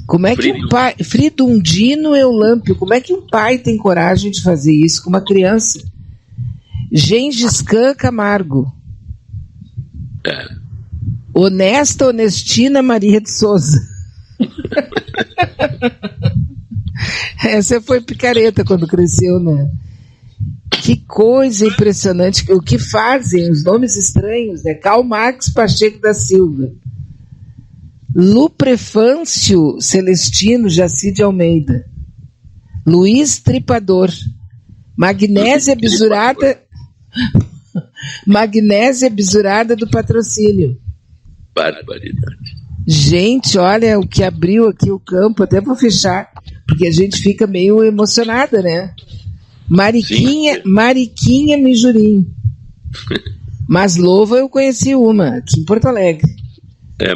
Como é que um pai... Fridundino Eulâmpio. Como é que um pai tem coragem de fazer isso com uma criança? Gengis Khan Camargo. Honesta Honestina Maria de Souza. Essa foi picareta quando cresceu, né? Que coisa impressionante. O que fazem os nomes estranhos, né? Karl Marx Pacheco da Silva. Luprefâncio Celestino Jaci de Almeida. Luiz Tripador. Magnésia Bisurada. Magnésia Bisurada do Patrocínio. Barbaridade. Gente, olha o que abriu aqui o campo, até vou fechar, porque a gente fica meio emocionada, né? Mariquinha Mijurim. Maslova eu conheci uma, aqui em Porto Alegre.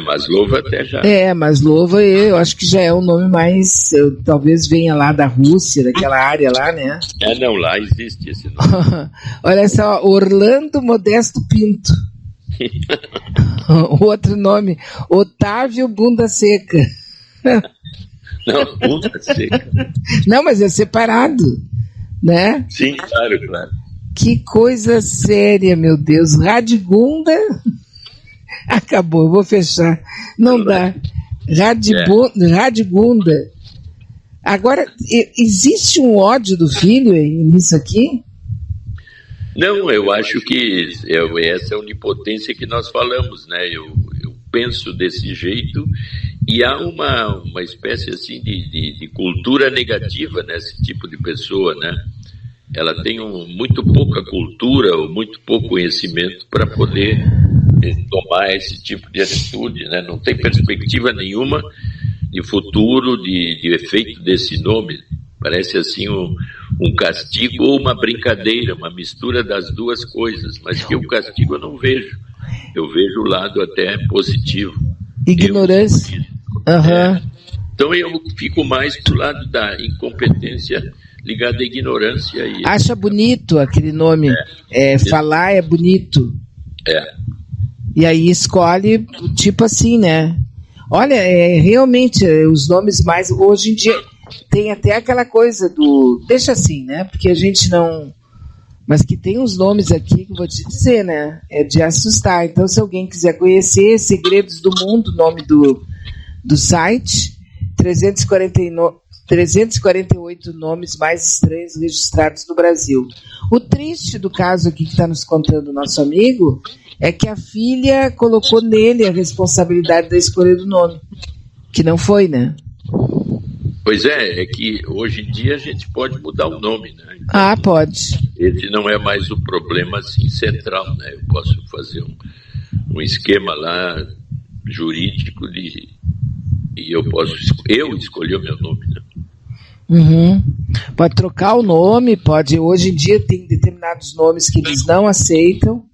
Maslova até já. Maslova eu acho que já é um nome mais, talvez venha lá da Rússia, daquela área lá, né? Não, lá existe esse nome. Olha só, Orlando Modesto Pinto. O outro nome, Otávio Bunda Seca. Não, Bunda Seca. Não, mas é separado, né? Sim, claro. Que coisa séria, meu Deus. Radigunda. Acabou, eu vou fechar. Não dá. Radigunda. Agora, existe um ódio do filho nisso aqui? Não, eu acho que essa onipotência que nós falamos, né? Eu penso desse jeito e há uma espécie assim de cultura negativa nesse tipo de pessoa, né? Ela tem muito pouca cultura ou muito pouco conhecimento para poder tomar esse tipo de atitude, né? Não tem perspectiva nenhuma de futuro, de efeito desse nome. Parece assim um castigo ou uma brincadeira, uma mistura das duas coisas, mas que o castigo eu não vejo. Eu vejo o lado até positivo. Ignorância. Então eu fico mais pro lado da incompetência ligada à ignorância. Acha bonito aquele nome. Falar é bonito. E aí escolhe tipo assim, né? Olha, realmente os nomes mais... Hoje em dia tem até aquela coisa do... Deixa assim, né? Porque a gente não... Mas que tem uns nomes aqui que eu vou te dizer, né? É de assustar. Então, se alguém quiser conhecer Segredos do Mundo, o nome do site, 348 nomes mais estranhos registrados no Brasil. O triste do caso aqui que está nos contando o nosso amigo é que a filha colocou nele a responsabilidade da escolha do nome, que não foi, né? Pois é que hoje em dia a gente pode mudar o nome, né? Então, pode. Esse não é mais o problema assim central, né? Eu posso fazer um esquema lá jurídico e eu escolher o meu nome, né? Pode trocar o nome, pode. Hoje em dia tem determinados nomes que eles não aceitam.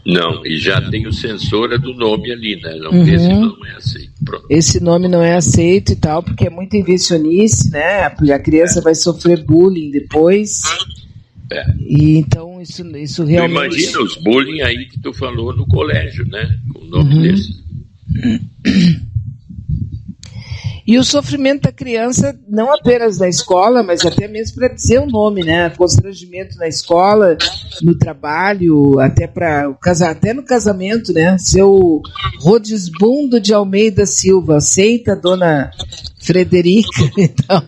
Não, e já tem o censora do nome ali, né? Esse não é aceito. Pronto. Esse nome não é aceito e tal, porque é muita invencionice, né? A criança vai sofrer bullying depois. E então isso realmente... Tu imagina os bullying aí que tu falou no colégio, né? Com o nome desse. E o sofrimento da criança, não apenas na escola, mas até mesmo para dizer o nome, né? Constrangimento na escola, no trabalho, até no casamento, né? Seu Rodismundo de Almeida Silva, aceita a dona Frederica? Então,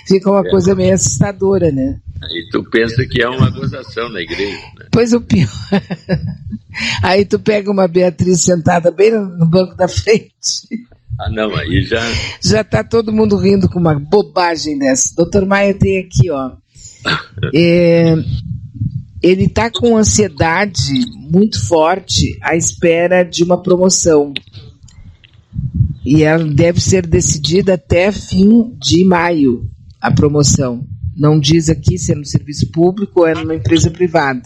fica uma coisa meio assustadora, né? Aí tu pensa que é uma gozação na igreja, né? Pois o pior... Aí tu pega uma Beatriz sentada bem no banco da frente... Não, aí já... Já está todo mundo rindo com uma bobagem dessa. Dr. Maia tem aqui, ó. Ele está com ansiedade muito forte à espera de uma promoção. E ela deve ser decidida até fim de maio, a promoção. Não diz aqui se é no serviço público ou é numa empresa privada.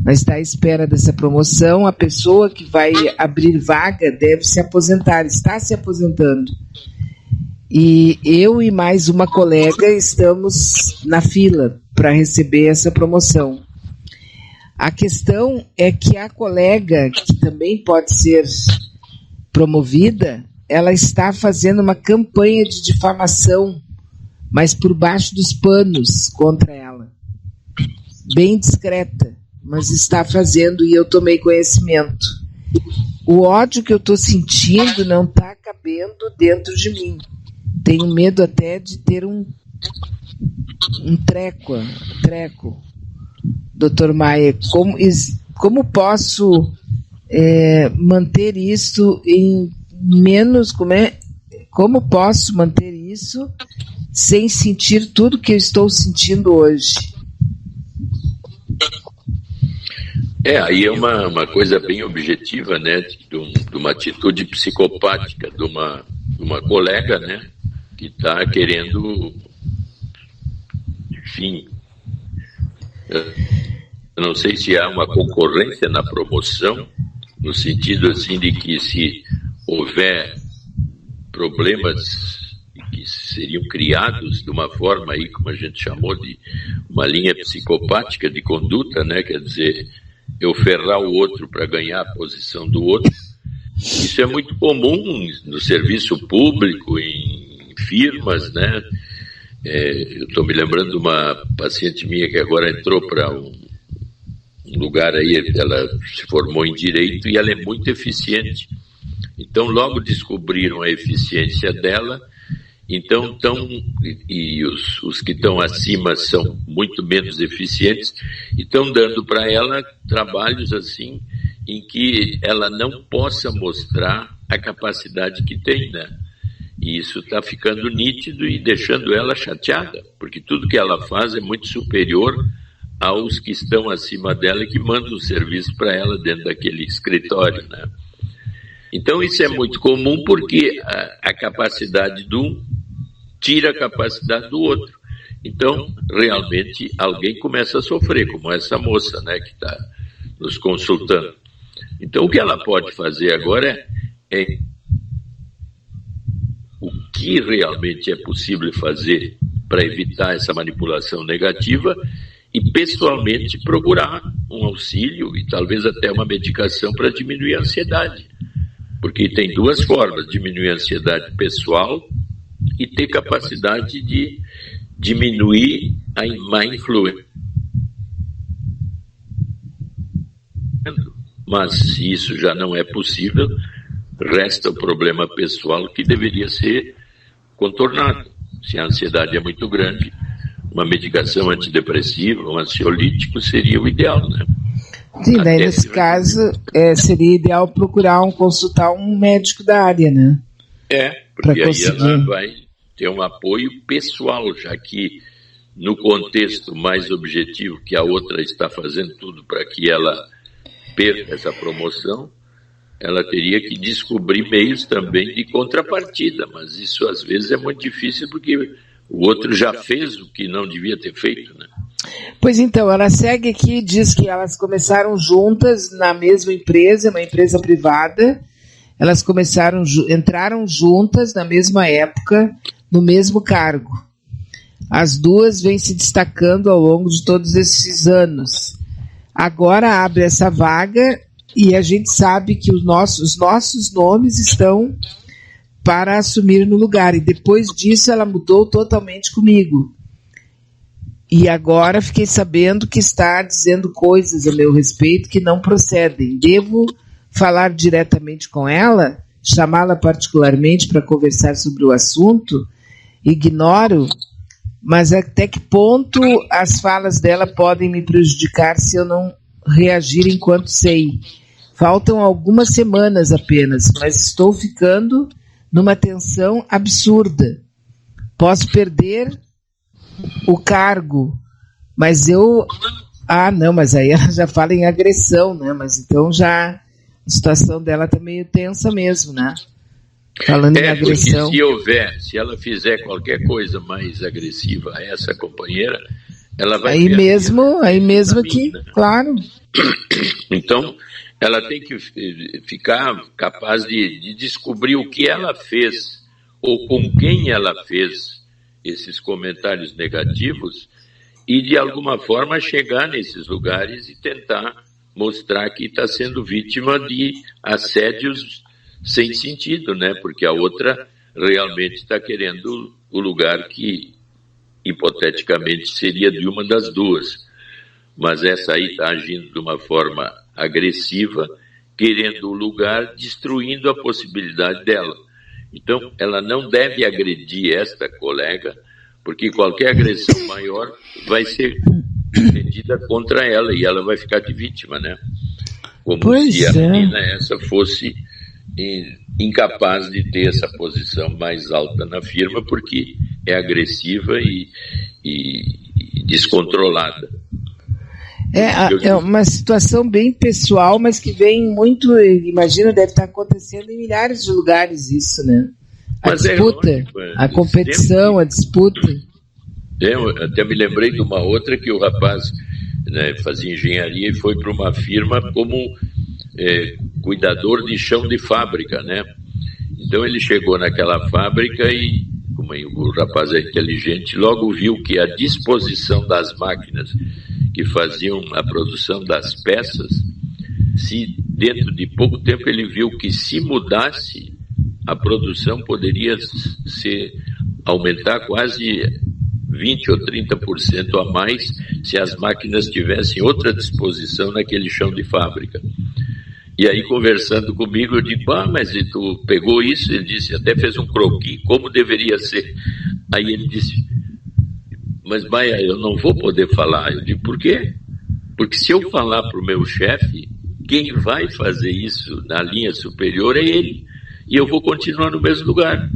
Mas está à espera dessa promoção. A pessoa que vai abrir vaga deve se aposentar, está se aposentando. E eu e mais uma colega estamos na fila para receber essa promoção. A questão é que a colega, que também pode ser promovida, ela está fazendo uma campanha de difamação, mas por baixo dos panos contra ela. Bem discreta. Mas está fazendo e eu tomei conhecimento. O ódio que eu estou sentindo não está cabendo dentro de mim. Tenho medo até de ter um treco. Dr. Maia, como posso manter isso em menos... Como posso manter isso sem sentir tudo que eu estou sentindo hoje? Aí é uma coisa bem objetiva, né, de uma atitude psicopática de uma colega, né, que está querendo, enfim, eu não sei se há uma concorrência na promoção, no sentido assim de que se houver problemas que seriam criados de uma forma aí, como a gente chamou de uma linha psicopática de conduta, né, quer dizer, eu ferrar o outro para ganhar a posição do outro. Isso é muito comum no serviço público, em firmas, né? Eu estou me lembrando de uma paciente minha que agora entrou para um lugar aí, ela se formou em Direito e ela é muito eficiente. Então, logo descobriram a eficiência dela, então e os que estão acima são muito menos eficientes, e estão dando para ela trabalhos assim, em que ela não possa mostrar a capacidade que tem, né? E isso está ficando nítido e deixando ela chateada, porque tudo que ela faz é muito superior aos que estão acima dela e que mandam o serviço para ela dentro daquele escritório, né? Então isso é muito comum porque a capacidade de um tira a capacidade do outro. Então, realmente, alguém começa a sofrer, como essa moça, né, que está nos consultando. Então, o que ela pode fazer agora é o que realmente é possível fazer para evitar essa manipulação negativa e, pessoalmente, procurar um auxílio e talvez até uma medicação para diminuir a ansiedade. Porque tem duas formas, diminuir a ansiedade pessoal e ter capacidade de diminuir a má influência. Mas se isso já não é possível, resta o problema pessoal que deveria ser contornado. Se a ansiedade é muito grande, uma medicação antidepressiva, um ansiolítico seria o ideal, né? Sim, daí nesse caso seria ideal consultar um médico da área, né? Porque aí ela vai ter um apoio pessoal, já que no contexto mais objetivo que a outra está fazendo tudo para que ela perca essa promoção, ela teria que descobrir meios também de contrapartida, mas isso às vezes é muito difícil porque o outro já fez o que não devia ter feito, né? Pois então, ela segue aqui e diz que elas começaram juntas na mesma empresa, uma empresa privada, elas entraram juntas na mesma época, no mesmo cargo. As duas vêm se destacando ao longo de todos esses anos. Agora abre essa vaga e a gente sabe que os nossos nomes estão para assumir no lugar. E depois disso ela mudou totalmente comigo. E agora fiquei sabendo que está dizendo coisas a meu respeito que não procedem. Devo falar diretamente com ela? Chamá-la particularmente para conversar sobre o assunto? Ignoro, mas até que ponto as falas dela podem me prejudicar se eu não reagir enquanto sei? Faltam algumas semanas apenas, mas estou ficando numa tensão absurda. Posso perder o cargo, mas eu... não, mas aí ela já fala em agressão, né? Mas então já a situação dela está meio tensa mesmo, né? Falando em agressão. Porque se ela fizer qualquer coisa mais agressiva a essa companheira, ela vai... Aí mesmo aqui, né? Claro. Então, ela tem que ficar capaz de descobrir o que ela fez, ou com quem ela fez esses comentários negativos, e de alguma forma chegar nesses lugares e tentar mostrar que está sendo vítima de assédios sem sentido, né? Porque a outra realmente está querendo o lugar que hipoteticamente seria de uma das duas, mas essa aí está agindo de uma forma agressiva, querendo o lugar, destruindo a possibilidade dela. Então, ela não deve agredir esta colega, porque qualquer agressão maior vai ser medida contra ela e ela vai ficar de vítima, né? Como se a menina essa fosse incapaz de ter essa posição mais alta na firma, porque é agressiva e descontrolada. É uma situação bem pessoal, mas que vem muito, imagina, deve estar acontecendo em milhares de lugares isso, né? A disputa, a competição, a disputa. Eu até me lembrei de uma outra que o rapaz, né, fazia engenharia e foi para uma firma como cuidador de chão de fábrica, né? Então ele chegou naquela fábrica e, como o rapaz é inteligente, logo viu que a disposição das máquinas que faziam a produção das peças, se dentro de pouco tempo ele viu que se mudasse, a produção poderia ser aumentar quase 20% ou 30% a mais se as máquinas tivessem outra disposição naquele chão de fábrica. E aí, conversando comigo, eu digo, mas tu pegou isso? Ele disse, até fez um croquis, como deveria ser. Aí ele disse, mas Maia, eu não vou poder falar. Eu digo, por quê? Porque se eu falar para o meu chefe, quem vai fazer isso na linha superior é ele. E eu vou continuar no mesmo lugar.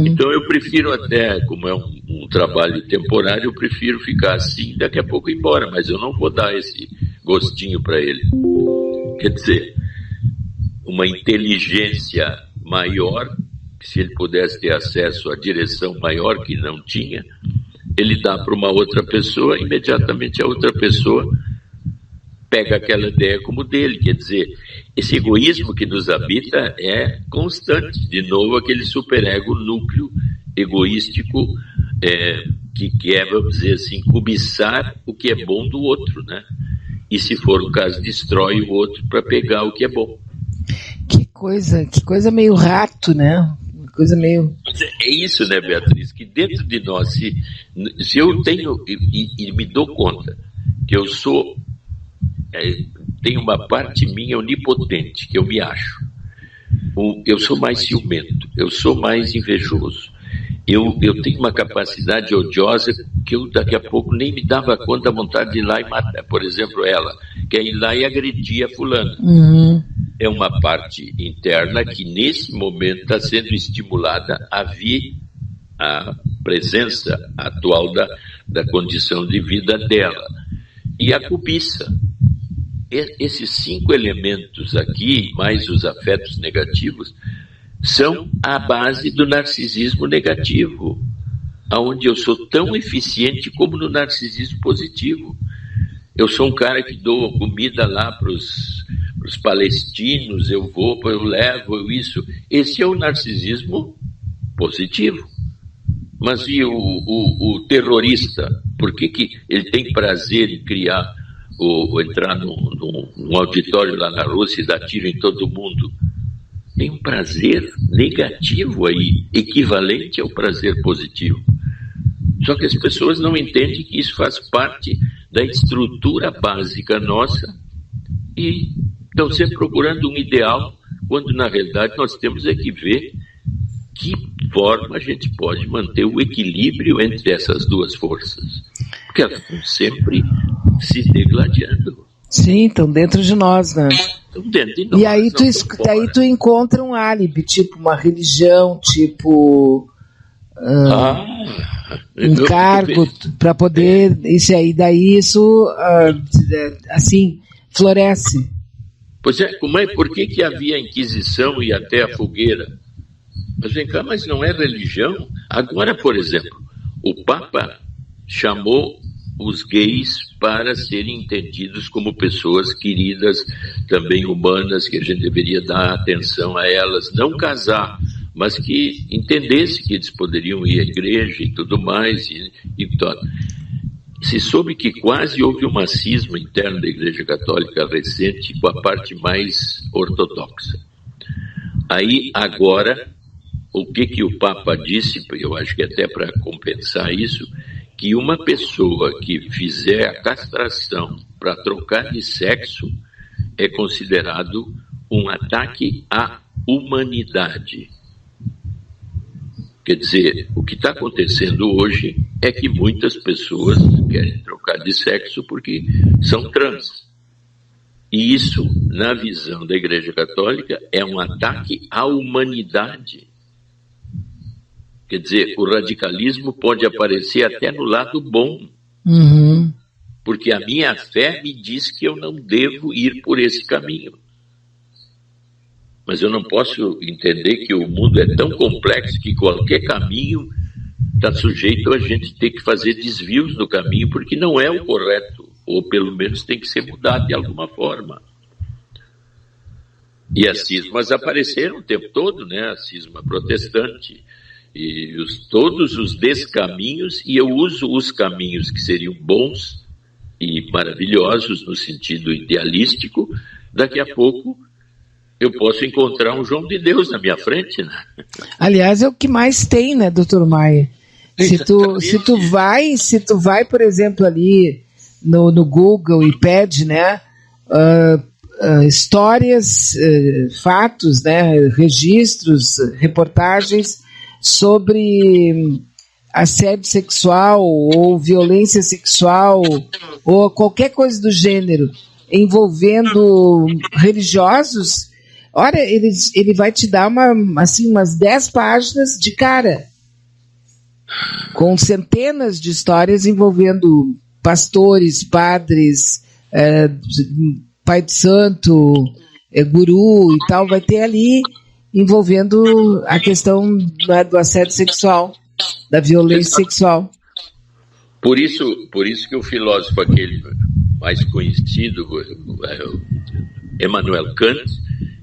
Então eu prefiro até, como é um trabalho temporário, eu prefiro ficar assim e daqui a pouco ir embora, mas eu não vou dar esse gostinho para ele. Quer dizer, uma inteligência maior, se ele pudesse ter acesso à direção maior que não tinha, ele dá para uma outra pessoa, imediatamente a outra pessoa pega aquela ideia como dele. Quer dizer, esse egoísmo que nos habita é constante. De novo, aquele superego, núcleo egoístico que quer, vamos dizer assim, cobiçar o que é bom do outro, né? E, se for o caso, destrói o outro para pegar o que é bom. Que coisa meio rato, né? Coisa meio... É isso, né, Beatriz? Que dentro de nós, se eu tenho, e me dou conta, que eu sou... tem uma parte minha onipotente, que eu me acho. Eu sou mais ciumento, eu sou mais invejoso. Eu tenho uma capacidade odiosa que eu daqui a pouco nem me dava conta da vontade de ir lá e matar. Por exemplo, ela quer ir lá e agredir a fulana. É uma parte interna que nesse momento está sendo estimulada a vir a presença atual da condição de vida dela. E a cobiça. Esses 5 elementos aqui, mais os afetos negativos, são a base do narcisismo negativo, onde eu sou tão eficiente como no narcisismo positivo. Eu sou um cara que dou comida lá para os palestinos, eu levo isso. Esse é o narcisismo positivo. Mas e o terrorista? Por que ele tem prazer em criar ou entrar num auditório lá na Rússia e dar tiro em todo mundo? Tem um prazer negativo aí, equivalente ao prazer positivo. Só que as pessoas não entendem que isso faz parte da estrutura básica nossa e estão sempre procurando um ideal, quando na realidade nós temos que ver que forma a gente pode manter o equilíbrio entre essas duas forças. Porque elas estão sempre se degladiando. Sim, estão dentro de nós, né? Estão dentro de nós. E aí tu encontra um álibi, tipo uma religião, tipo um cargo para poder... Isso assim, floresce. Pois é, por que havia a Inquisição e até a fogueira? Mas vem cá, mas não é religião? Agora, por exemplo, o Papa chamou os gays para serem entendidos como pessoas queridas, também humanas, que a gente deveria dar atenção a elas, não casar, mas que entendesse que eles poderiam ir à igreja e tudo mais. Se soube que quase houve um cisma interno da Igreja Católica recente com a parte mais ortodoxa. Aí, agora, o que o Papa disse, eu acho que até para compensar isso, que uma pessoa que fizer a castração para trocar de sexo é considerado um ataque à humanidade. Quer dizer, o que está acontecendo hoje é que muitas pessoas querem trocar de sexo porque são trans. E isso, na visão da Igreja Católica, é um ataque à humanidade. Quer dizer, o radicalismo pode aparecer até no lado bom. Porque a minha fé me diz que eu não devo ir por esse caminho. Mas eu não posso entender que o mundo é tão complexo que qualquer caminho está sujeito a gente ter que fazer desvios no caminho, porque não é o correto, ou pelo menos tem que ser mudado de alguma forma. E as cismas apareceram o tempo todo, né? A cisma protestante, e todos os descaminhos, e eu uso os caminhos que seriam bons e maravilhosos no sentido idealístico. Daqui a pouco eu posso encontrar um João de Deus na minha frente, né? Aliás, é o que mais tem, né, doutor Maia? Se tu vai, por exemplo, ali no Google e pede, né, histórias, fatos, né, registros, reportagens sobre assédio sexual ou violência sexual ou qualquer coisa do gênero envolvendo religiosos, olha, ele vai te dar umas 10 páginas de cara, com centenas de histórias envolvendo pastores, padres, pai de santo, guru e tal, vai ter ali envolvendo a questão do assédio sexual, da violência sexual. Por isso que o filósofo aquele mais conhecido, Immanuel Kant,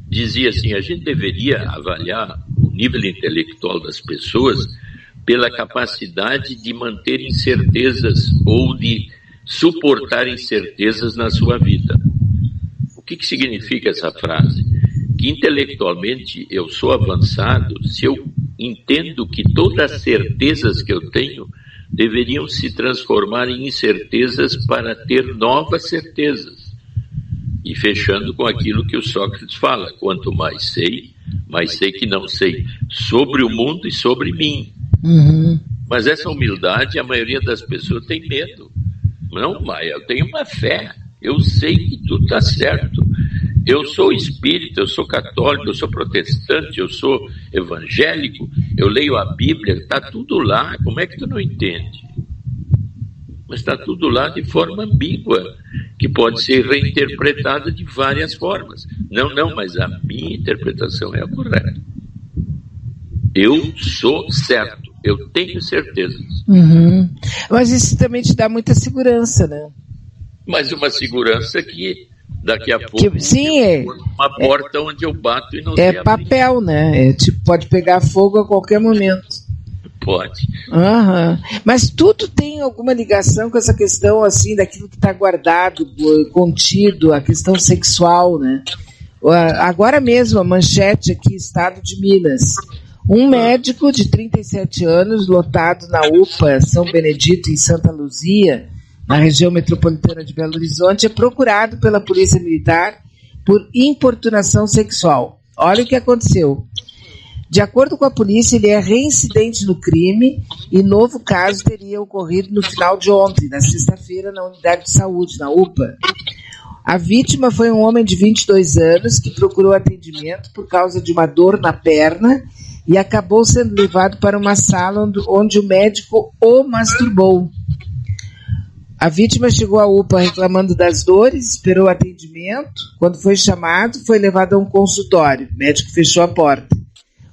dizia assim: a gente deveria avaliar o nível intelectual das pessoas pela capacidade de manter incertezas ou de suportar incertezas na sua vida. O que significa essa frase? Que intelectualmente eu sou avançado se eu entendo que todas as certezas que eu tenho deveriam se transformar em incertezas para ter novas certezas. E fechando com aquilo que o Sócrates fala: quanto mais sei que não sei sobre o mundo e sobre mim. Uhum. Mas essa humildade, a maioria das pessoas tem medo. Não, Maia, eu tenho uma fé, eu sei que tudo está certo. Eu sou espírita, eu sou católico, eu sou protestante, eu sou evangélico, eu leio a Bíblia, está tudo lá, como é que tu não entende? Mas está tudo lá de forma ambígua, que pode ser reinterpretada de várias formas. Não, mas a minha interpretação é a correta. Eu sou certo, eu tenho certezas. Uhum. Mas isso também te dá muita segurança, né? Mas uma segurança que daqui a pouco sim, uma porta onde eu bato e não sei abrir. Papel, né? Pode pegar fogo a qualquer momento. Pode. Uhum. Mas tudo tem alguma ligação com essa questão assim, daquilo que está guardado, contido, a questão sexual, né? Agora mesmo, a manchete aqui, Estado de Minas. Um médico de 37 anos, lotado na UPA São Benedito, em Santa Luzia, na região metropolitana de Belo Horizonte, é procurado pela Polícia Militar por importunação sexual. Olha o que aconteceu. De acordo com a polícia, ele é reincidente no crime e novo caso teria ocorrido no final de ontem, na sexta-feira, na unidade de saúde, na UPA. A vítima foi um homem de 22 anos que procurou atendimento por causa de uma dor na perna e acabou sendo levado para uma sala onde o médico o masturbou. A vítima chegou à UPA reclamando das dores, esperou atendimento. Quando foi chamado, foi levado a um consultório. O médico fechou a porta.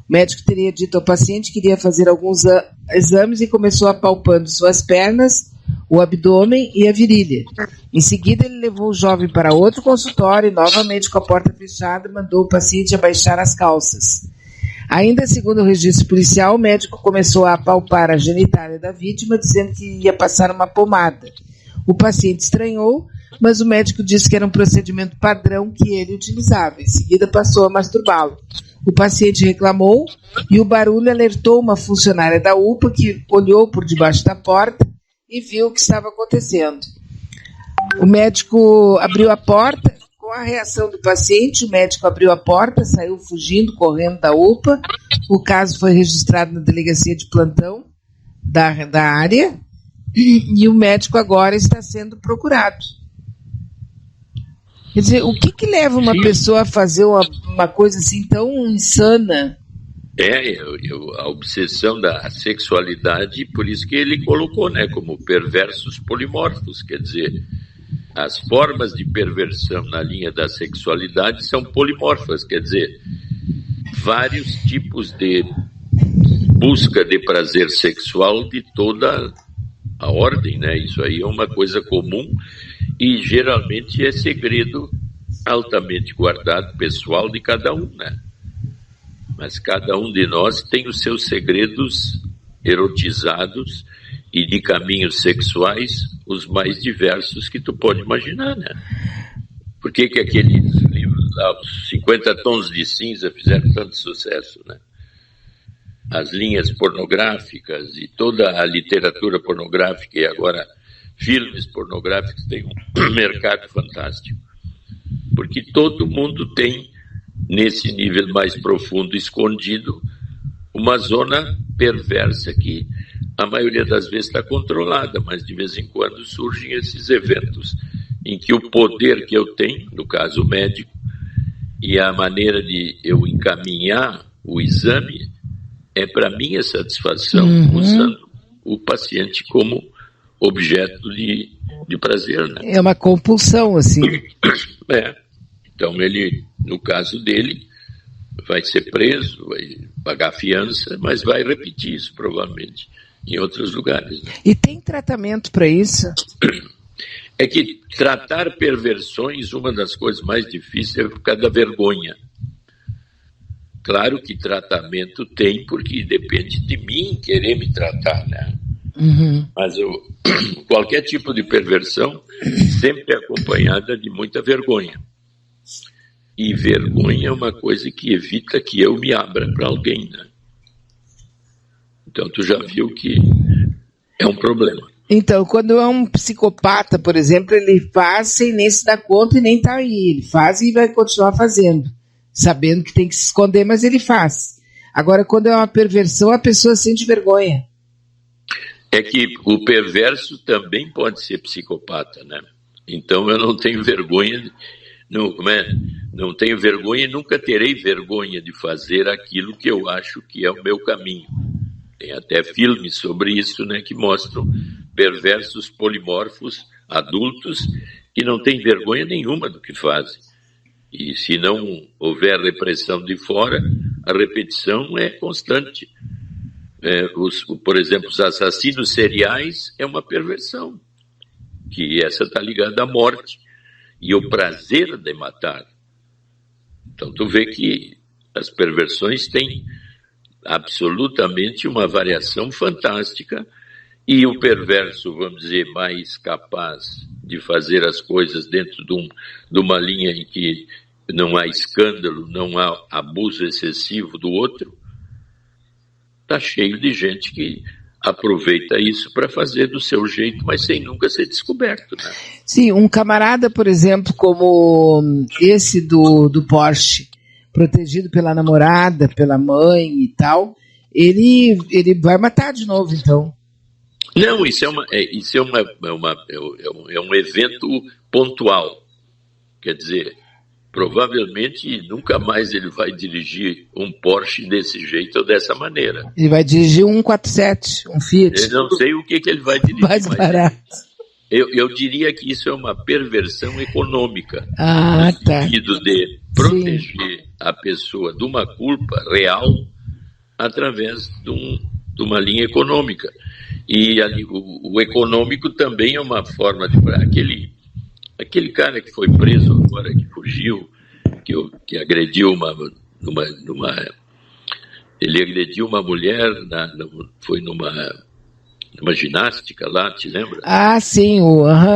O médico teria dito ao paciente que iria fazer alguns exames e começou apalpando suas pernas, o abdômen e a virilha. Em seguida, ele levou o jovem para outro consultório e, novamente com a porta fechada, mandou o paciente abaixar as calças. Ainda segundo o registro policial, o médico começou a apalpar a genitália da vítima, dizendo que ia passar uma pomada. O paciente estranhou, mas o médico disse que era um procedimento padrão que ele utilizava. Em seguida, passou a masturbá-lo. O paciente reclamou e o barulho alertou uma funcionária da UPA que olhou por debaixo da porta e viu o que estava acontecendo. O médico abriu a porta. Com a reação do paciente, o médico abriu a porta, saiu fugindo, correndo da UPA. O caso foi registrado na delegacia de plantão da área e o médico agora está sendo procurado. Quer dizer, o que leva uma pessoa a fazer uma coisa assim tão insana? A obsessão da sexualidade, por isso que ele colocou, né, como perversos polimorfos, quer dizer, as formas de perversão na linha da sexualidade são polimorfas, quer dizer, vários tipos de busca de prazer sexual de toda a ordem, né? Isso aí é uma coisa comum e geralmente é segredo altamente guardado, pessoal de cada um, né? Mas cada um de nós tem os seus segredos erotizados e de caminhos sexuais os mais diversos que tu pode imaginar, né? Por que aqueles livros os 50 tons de cinza fizeram tanto sucesso, né? As linhas pornográficas e toda a literatura pornográfica, e agora filmes pornográficos, têm um mercado fantástico. Porque todo mundo tem, nesse nível mais profundo, escondido, uma zona perversa que a maioria das vezes está controlada, mas de vez em quando surgem esses eventos em que o poder que eu tenho, no caso médico, e a maneira de eu encaminhar o exame é para minha satisfação, usando o paciente como objeto de prazer, né? É uma compulsão, assim. Então ele, no caso dele, vai ser preso, vai pagar fiança, mas vai repetir isso provavelmente em outros lugares, né? E tem tratamento para isso? É que tratar perversões, uma das coisas mais difíceis é por causa da vergonha. Claro que tratamento tem, porque depende de mim querer me tratar, né? Mas qualquer tipo de perversão sempre é acompanhada de muita vergonha. E vergonha é uma coisa que evita que eu me abra para alguém, né? Então tu já viu que é um problema. Então, quando é um psicopata, por exemplo, ele faz sem nem se dar conta e nem tá aí. Ele faz e vai continuar fazendo, sabendo que tem que se esconder, mas ele faz. Agora, quando é uma perversão, a pessoa sente vergonha. É que o perverso também pode ser psicopata, né? Então eu não tenho vergonha, não tenho vergonha e nunca terei vergonha de fazer aquilo que eu acho que é o meu caminho. Tem até filmes sobre isso, né, que mostram perversos polimorfos, adultos, que não têm vergonha nenhuma do que fazem. E se não houver repressão de fora, a repetição é constante. Por exemplo, os assassinos seriais é uma perversão, que essa está ligada à morte e ao prazer de matar. Então tu vê que as perversões têm absolutamente uma variação fantástica, e o perverso, vamos dizer, mais capaz de fazer as coisas dentro de uma linha em que não há escândalo, não há abuso excessivo do outro, está cheio de gente que aproveita isso para fazer do seu jeito, mas sem nunca ser descoberto, né? Sim, um camarada, por exemplo, como esse do Porsche, protegido pela namorada, pela mãe e tal, ele vai matar de novo, então. Não, isso é um evento pontual. Quer dizer, provavelmente nunca mais ele vai dirigir um Porsche desse jeito ou dessa maneira. Ele vai dirigir um 147, um Fiat. Eu não sei o que ele vai dirigir. Mais barato. Eu diria que isso é uma perversão econômica. Ah, no sentido de proteger a pessoa de uma culpa real através de uma linha econômica. E ali, o econômico também é uma forma de... Aquele cara que foi preso agora, que fugiu, que agrediu ele agrediu uma mulher, foi numa ginástica lá, te lembra? Ah, sim,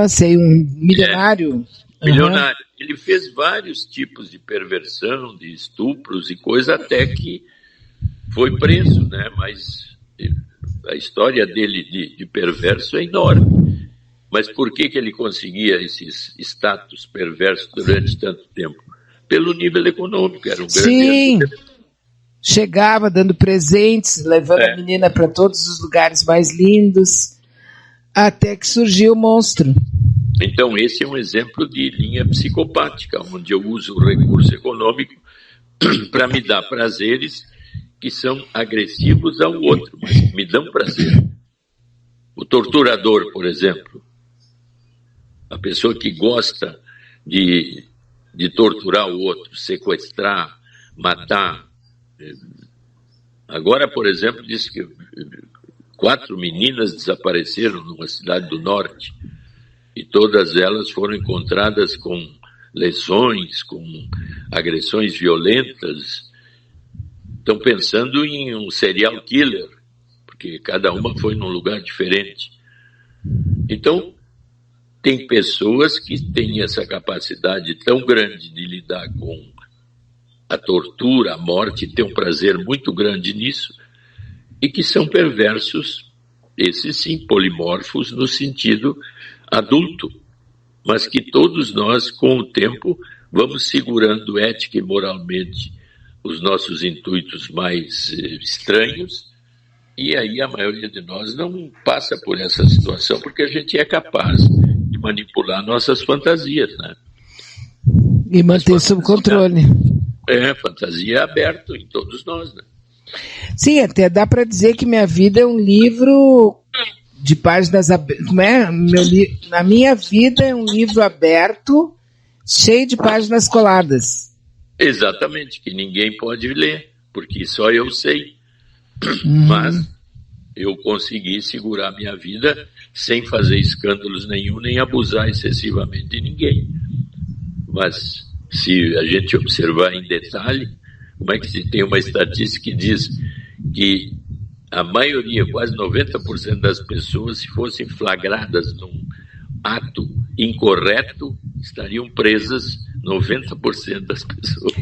sei, um milionário. Milionário. Ele fez vários tipos de perversão, de estupros e coisa, até que foi preso, né? Mas a história dele de perverso é enorme. Mas por que ele conseguia esses status perversos durante tanto tempo? Pelo nível econômico, era um grande... Sim, chegava dando presentes, levando a menina para todos os lugares mais lindos, até que surgiu o monstro. Então esse é um exemplo de linha psicopática, onde eu uso o recurso econômico para me dar prazeres que são agressivos ao outro, mas que me dão prazer. O torturador, por exemplo, a pessoa que gosta de torturar o outro, sequestrar, matar. Agora, por exemplo, disse que 4 meninas desapareceram numa cidade do norte e todas elas foram encontradas com lesões, com agressões violentas. Estão pensando em um serial killer, porque cada uma foi num lugar diferente. Então, tem pessoas que têm essa capacidade tão grande de lidar com a tortura, a morte, tem um prazer muito grande nisso, e que são perversos, esses sim, polimorfos no sentido adulto, mas que todos nós, com o tempo, vamos segurando ética e moralmente os nossos intuitos mais estranhos, e aí a maioria de nós não passa por essa situação, porque a gente é capaz de manipular nossas fantasias, né? E manter sob controle. Fantasia aberta em todos nós, né? Sim, até dá para dizer que minha vida é um livro de páginas abertas. A minha vida é um livro aberto, cheio de páginas coladas. Exatamente, que ninguém pode ler, porque só eu sei. Mas eu consegui segurar minha vida sem fazer escândalos nenhum, nem abusar excessivamente de ninguém. Mas se a gente observar em detalhe, como é que se tem uma estatística que diz que a maioria, quase 90% das pessoas, se fossem flagradas num ato incorreto, estariam presas 90% das pessoas.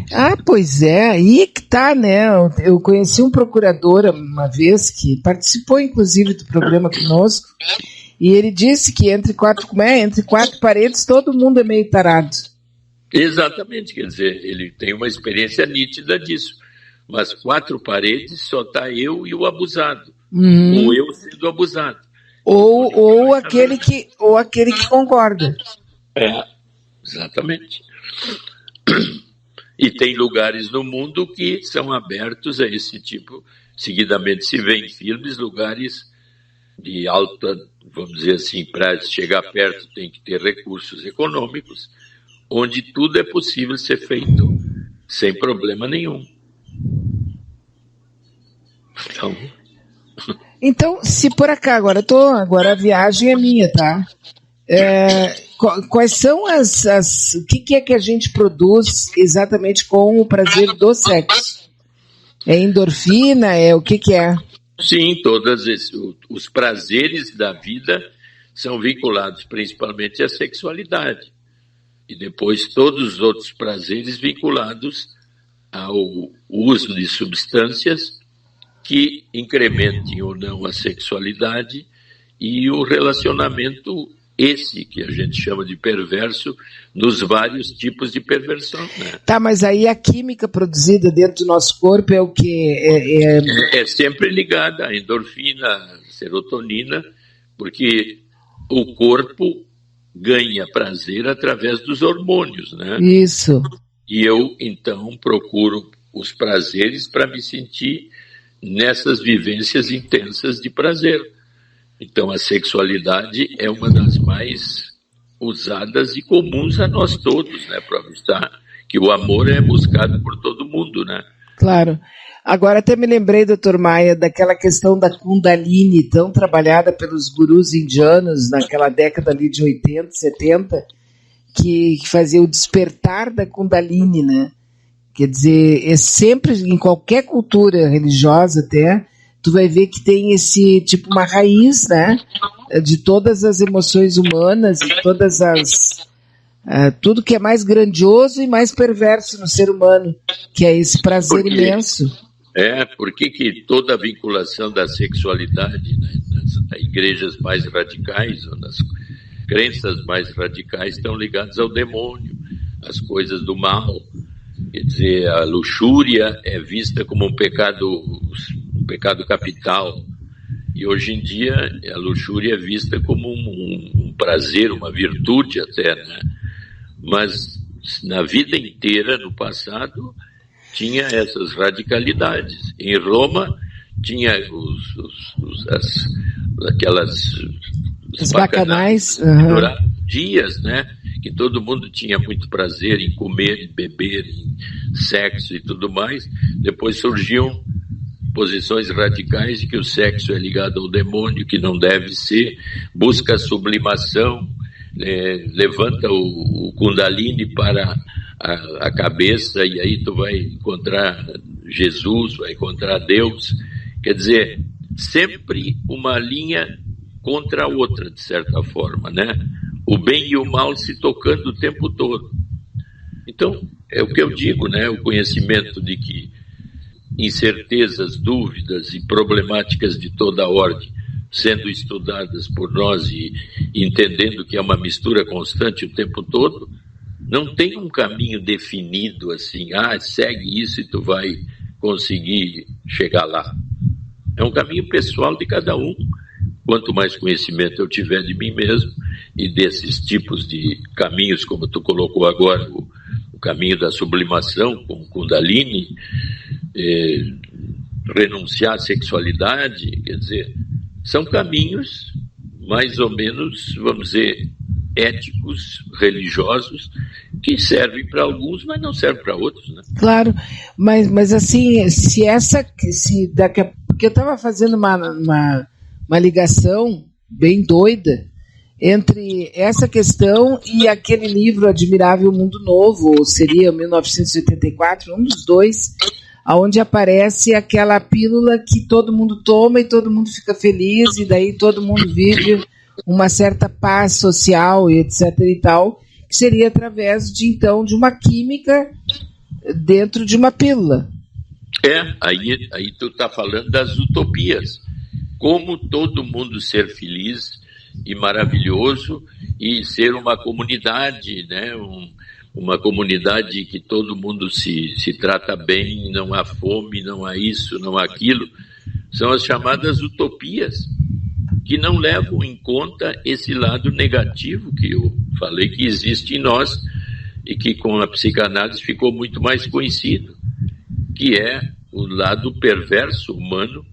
Pois é, aí que tá, né? Eu conheci um procurador uma vez que participou, inclusive, do programa conosco, e ele disse que entre quatro paredes todo mundo é meio tarado. Exatamente, quer dizer, ele tem uma experiência nítida disso. Mas 4 paredes só está eu e o abusado. Ou eu sendo abusado. Ou aquele que concorda. Exatamente. E tem lugares no mundo que são abertos a esse tipo. Seguidamente se vê em filmes, lugares de alta, vamos dizer assim, para chegar perto tem que ter recursos econômicos, onde tudo é possível ser feito sem problema nenhum. Então, se por acaso, agora a viagem é minha, tá? Quais são o que é que a gente produz exatamente com o prazer do sexo? É endorfina? O que é? Sim, todos os prazeres da vida são vinculados principalmente à sexualidade. E depois todos os outros prazeres vinculados ao uso de substâncias que incrementem ou não a sexualidade e o relacionamento, esse que a gente chama de perverso, nos vários tipos de perversão. Né? Tá, mas aí a química produzida dentro do nosso corpo é o quê? É sempre ligada à endorfina, à serotonina, porque o corpo ganha prazer através dos hormônios, né? Isso. E eu, então, procuro os prazeres para me sentir nessas vivências intensas de prazer. Então, a sexualidade é uma das mais usadas e comuns a nós todos, né? Para mostrar que o amor é buscado por todo mundo, né? Claro. Agora até me lembrei, Dr. Maia, daquela questão da Kundalini, tão trabalhada pelos gurus indianos naquela década ali de 80, 70, que fazia o despertar da Kundalini, né? Quer dizer, é sempre, em qualquer cultura religiosa até, tu vai ver que tem esse, tipo, uma raiz, né? De todas as emoções humanas e todas as... tudo que é mais grandioso e mais perverso no ser humano, que é esse prazer imenso. Por que toda a vinculação da sexualidade, né, nas igrejas mais radicais, ou nas crenças mais radicais, estão ligadas ao demônio, às coisas do mal. Quer dizer, a luxúria é vista como um pecado capital. E hoje em dia a luxúria é vista como um prazer, uma virtude até, né? Mas na vida inteira, no passado, tinha essas radicalidades. Em Roma, tinha os bacanais duravam dias, né? Que todo mundo tinha muito prazer em comer, em beber, em sexo e tudo mais. Depois surgiam posições radicais de que o sexo é ligado ao demônio, que não deve ser, busca a sublimação, levanta o Kundalini para a cabeça e aí tu vai encontrar Jesus, vai encontrar Deus. Quer dizer, sempre uma linha contra a outra, de certa forma, né? o bem e o mal se tocando o tempo todo. Então, é o que eu digo, né? O conhecimento de que incertezas, dúvidas e problemáticas de toda a ordem sendo estudadas por nós e entendendo que é uma mistura constante o tempo todo, não tem um caminho definido assim, segue isso e tu vai conseguir chegar lá. É um caminho pessoal de cada um. Quanto mais conhecimento eu tiver de mim mesmo e desses tipos de caminhos, como tu colocou agora, o caminho da sublimação com Kundalini, renunciar à sexualidade, quer dizer, são caminhos mais ou menos, vamos dizer, éticos, religiosos, que servem para alguns, mas não servem para outros, né? Claro, mas assim, porque eu estava fazendo uma ligação bem doida entre essa questão e aquele livro Admirável Mundo Novo, ou seria 1984, um dos dois, onde aparece aquela pílula que todo mundo toma e todo mundo fica feliz, e daí todo mundo vive uma certa paz social e etc. e tal, que seria através de uma química dentro de uma pílula. Aí tu está falando das utopias. Como todo mundo ser feliz e maravilhoso e ser uma comunidade, né? Uma comunidade que todo mundo se trata bem, não há fome, não há isso, não há aquilo. São as chamadas utopias, que não levam em conta esse lado negativo que eu falei que existe em nós e que com a psicanálise ficou muito mais conhecido, que é o lado perverso humano,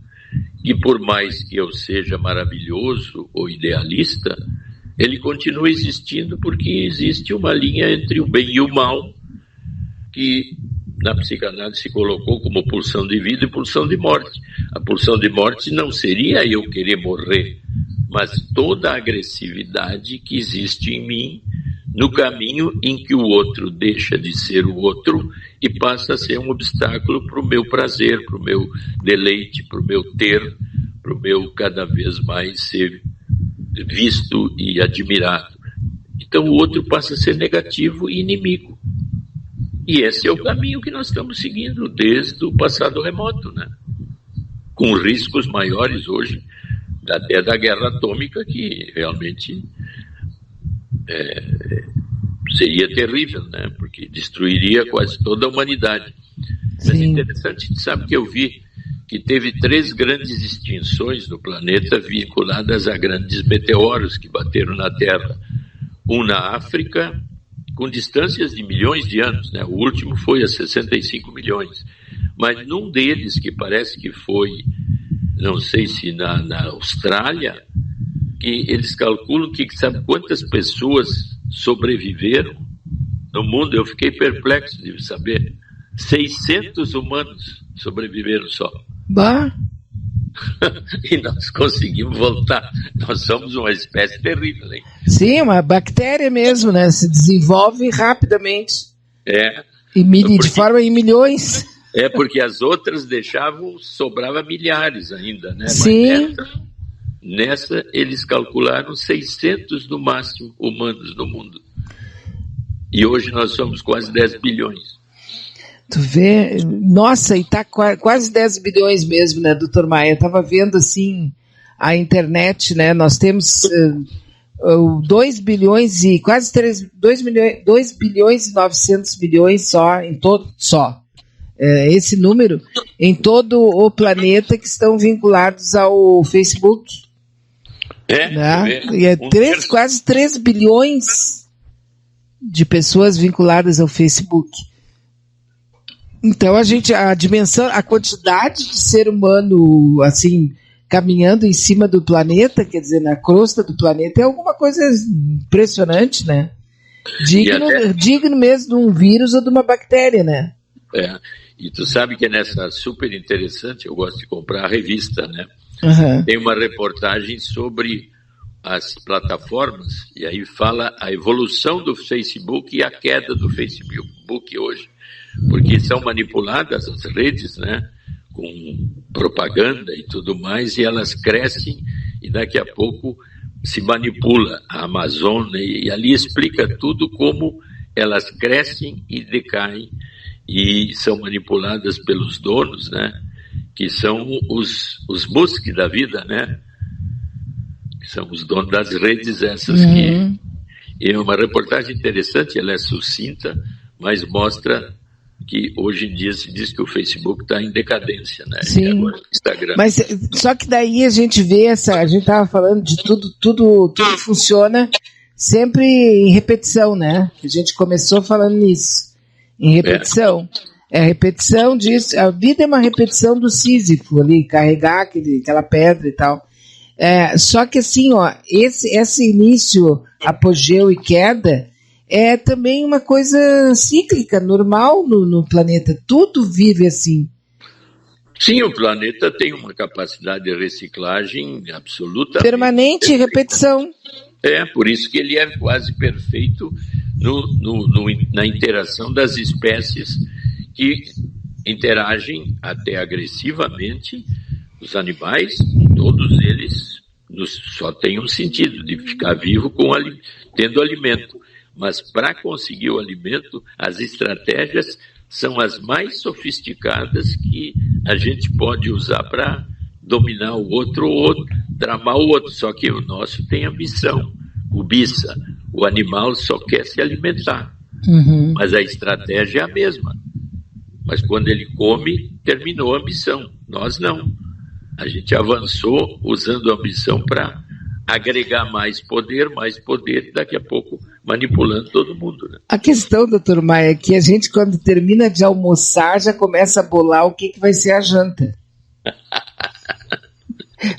que por mais que eu seja maravilhoso ou idealista, ele continua existindo porque existe uma linha entre o bem e o mal, que na psicanálise se colocou como pulsão de vida e pulsão de morte. A pulsão de morte não seria eu querer morrer, mas toda a agressividade que existe em mim no caminho em que o outro deixa de ser o outro e passa a ser um obstáculo para o meu prazer, para o meu deleite, para o meu ter, para o meu cada vez mais ser visto e admirado. Então o outro passa a ser negativo e inimigo. E esse é o caminho que nós estamos seguindo desde o passado remoto, né? Com riscos maiores hoje, até da guerra atômica, que realmente seria terrível, né? Porque destruiria quase toda a humanidade. Sim. Mas é interessante, sabe que eu vi que teve 3 grandes extinções no planeta vinculadas a grandes meteoros que bateram na Terra. Um na África, com distâncias de milhões de anos, né? O último foi a 65 milhões. Mas num deles, que parece que foi, não sei se na Austrália, que eles calculam que sabe quantas pessoas sobreviveram no mundo. Eu fiquei perplexo de saber. 600 humanos sobreviveram só. Bah. E nós conseguimos voltar. Nós somos uma espécie terrível, hein? Sim, uma bactéria mesmo, né? Se desenvolve rapidamente. De forma em milhões. Porque as outras sobrava milhares ainda, né? Sim. Mas nessa eles calcularam 600 no máximo humanos no mundo. E hoje nós somos quase 10 bilhões. Tu vê, nossa, e tá quase 10 bilhões mesmo, né, doutor Maia? Eu tava vendo, assim, a internet, né, nós temos 2 bilhões e quase 2 bilhões e 900 milhões esse número, em todo o planeta que estão vinculados ao Facebook. Né? E quase 3 bilhões de pessoas vinculadas ao Facebook. Então a dimensão, a quantidade de ser humano, assim, caminhando em cima do planeta, quer dizer, na crosta do planeta, é alguma coisa impressionante, né? Digno mesmo de um vírus ou de uma bactéria, né? E tu sabe que nessa super interessante, eu gosto de comprar a revista, né? Uhum. Tem uma reportagem sobre as plataformas, e aí fala a evolução do Facebook e a queda do Facebook hoje. Porque são manipuladas as redes, né, com propaganda e tudo mais, e elas crescem, e daqui a pouco se manipula a Amazônia, e ali explica tudo como elas crescem e decaem e são manipuladas pelos donos, né? Que são os Musk da vida, né? Que são os donos das redes essas que... É uma reportagem interessante, ela é sucinta, mas mostra que hoje em dia se diz que o Facebook está em decadência, né? Sim. E agora o Instagram. Mas só que daí a gente vê a gente estava falando de tudo funciona sempre em repetição, né? A gente começou falando nisso, em repetição. É a repetição disso. A vida é uma repetição do Sísifo ali, carregar aquela pedra e tal. Só que assim, ó, esse início, apogeu e queda é também uma coisa cíclica, normal no planeta. Tudo vive assim. Sim, o planeta tem uma capacidade de reciclagem absoluta. Permanente e repetição. Por isso que ele é quase perfeito na interação das espécies que interagem até agressivamente. Os animais, todos eles só têm um sentido de ficar vivo tendo alimento. Mas para conseguir o alimento, as estratégias são as mais sofisticadas que a gente pode usar para dominar o outro ou tramar o outro. Só que o nosso tem ambição, cobiça. O animal só quer se alimentar. Mas a estratégia é a mesma. Mas quando ele come, terminou a ambição. Nós não. A gente avançou usando a ambição para agregar mais poder, e daqui a pouco manipulando todo mundo. Né? A questão, doutor Maia, é que a gente, quando termina de almoçar, já começa a bolar o que vai ser a janta.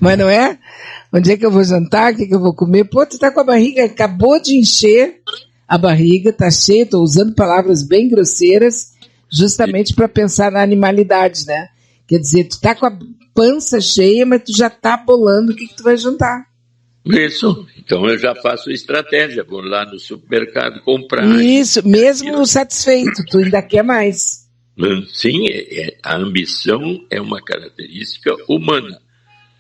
Mas não é? Onde é que eu vou jantar? O que eu vou comer? Pô, tu tá com a barriga, acabou de encher a barriga, tá cheia, tô usando palavras bem grosseiras, justamente para pensar na animalidade, né? Quer dizer, tu tá com a pança cheia, mas tu já tá bolando o que tu vai jantar. Isso. Então eu já faço estratégia, vou lá no supermercado comprar. Isso, mesmo satisfeito, tu ainda quer mais. Sim, a ambição é uma característica humana.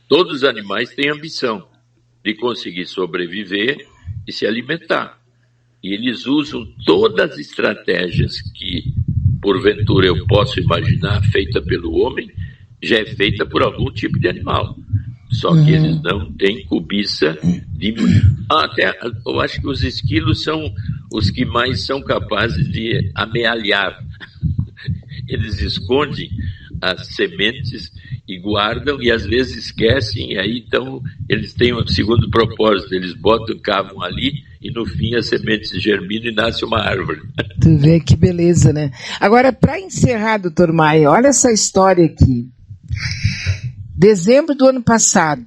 Todos os animais têm ambição de conseguir sobreviver e se alimentar. E eles usam todas as estratégias que, porventura, eu posso imaginar feita pelo homem, já é feita por algum tipo de animal. Só que eles não têm cobiça de... Até, eu acho que os esquilos são os que mais são capazes de amealhar. Eles escondem as sementes e guardam, e às vezes esquecem, e aí então eles têm um segundo propósito, eles botam, cavam ali, e no fim as sementes germinam e nasce uma árvore. Tu vê que beleza, né? Agora, para encerrar, doutor Maia, olha essa história aqui. Dezembro do ano passado,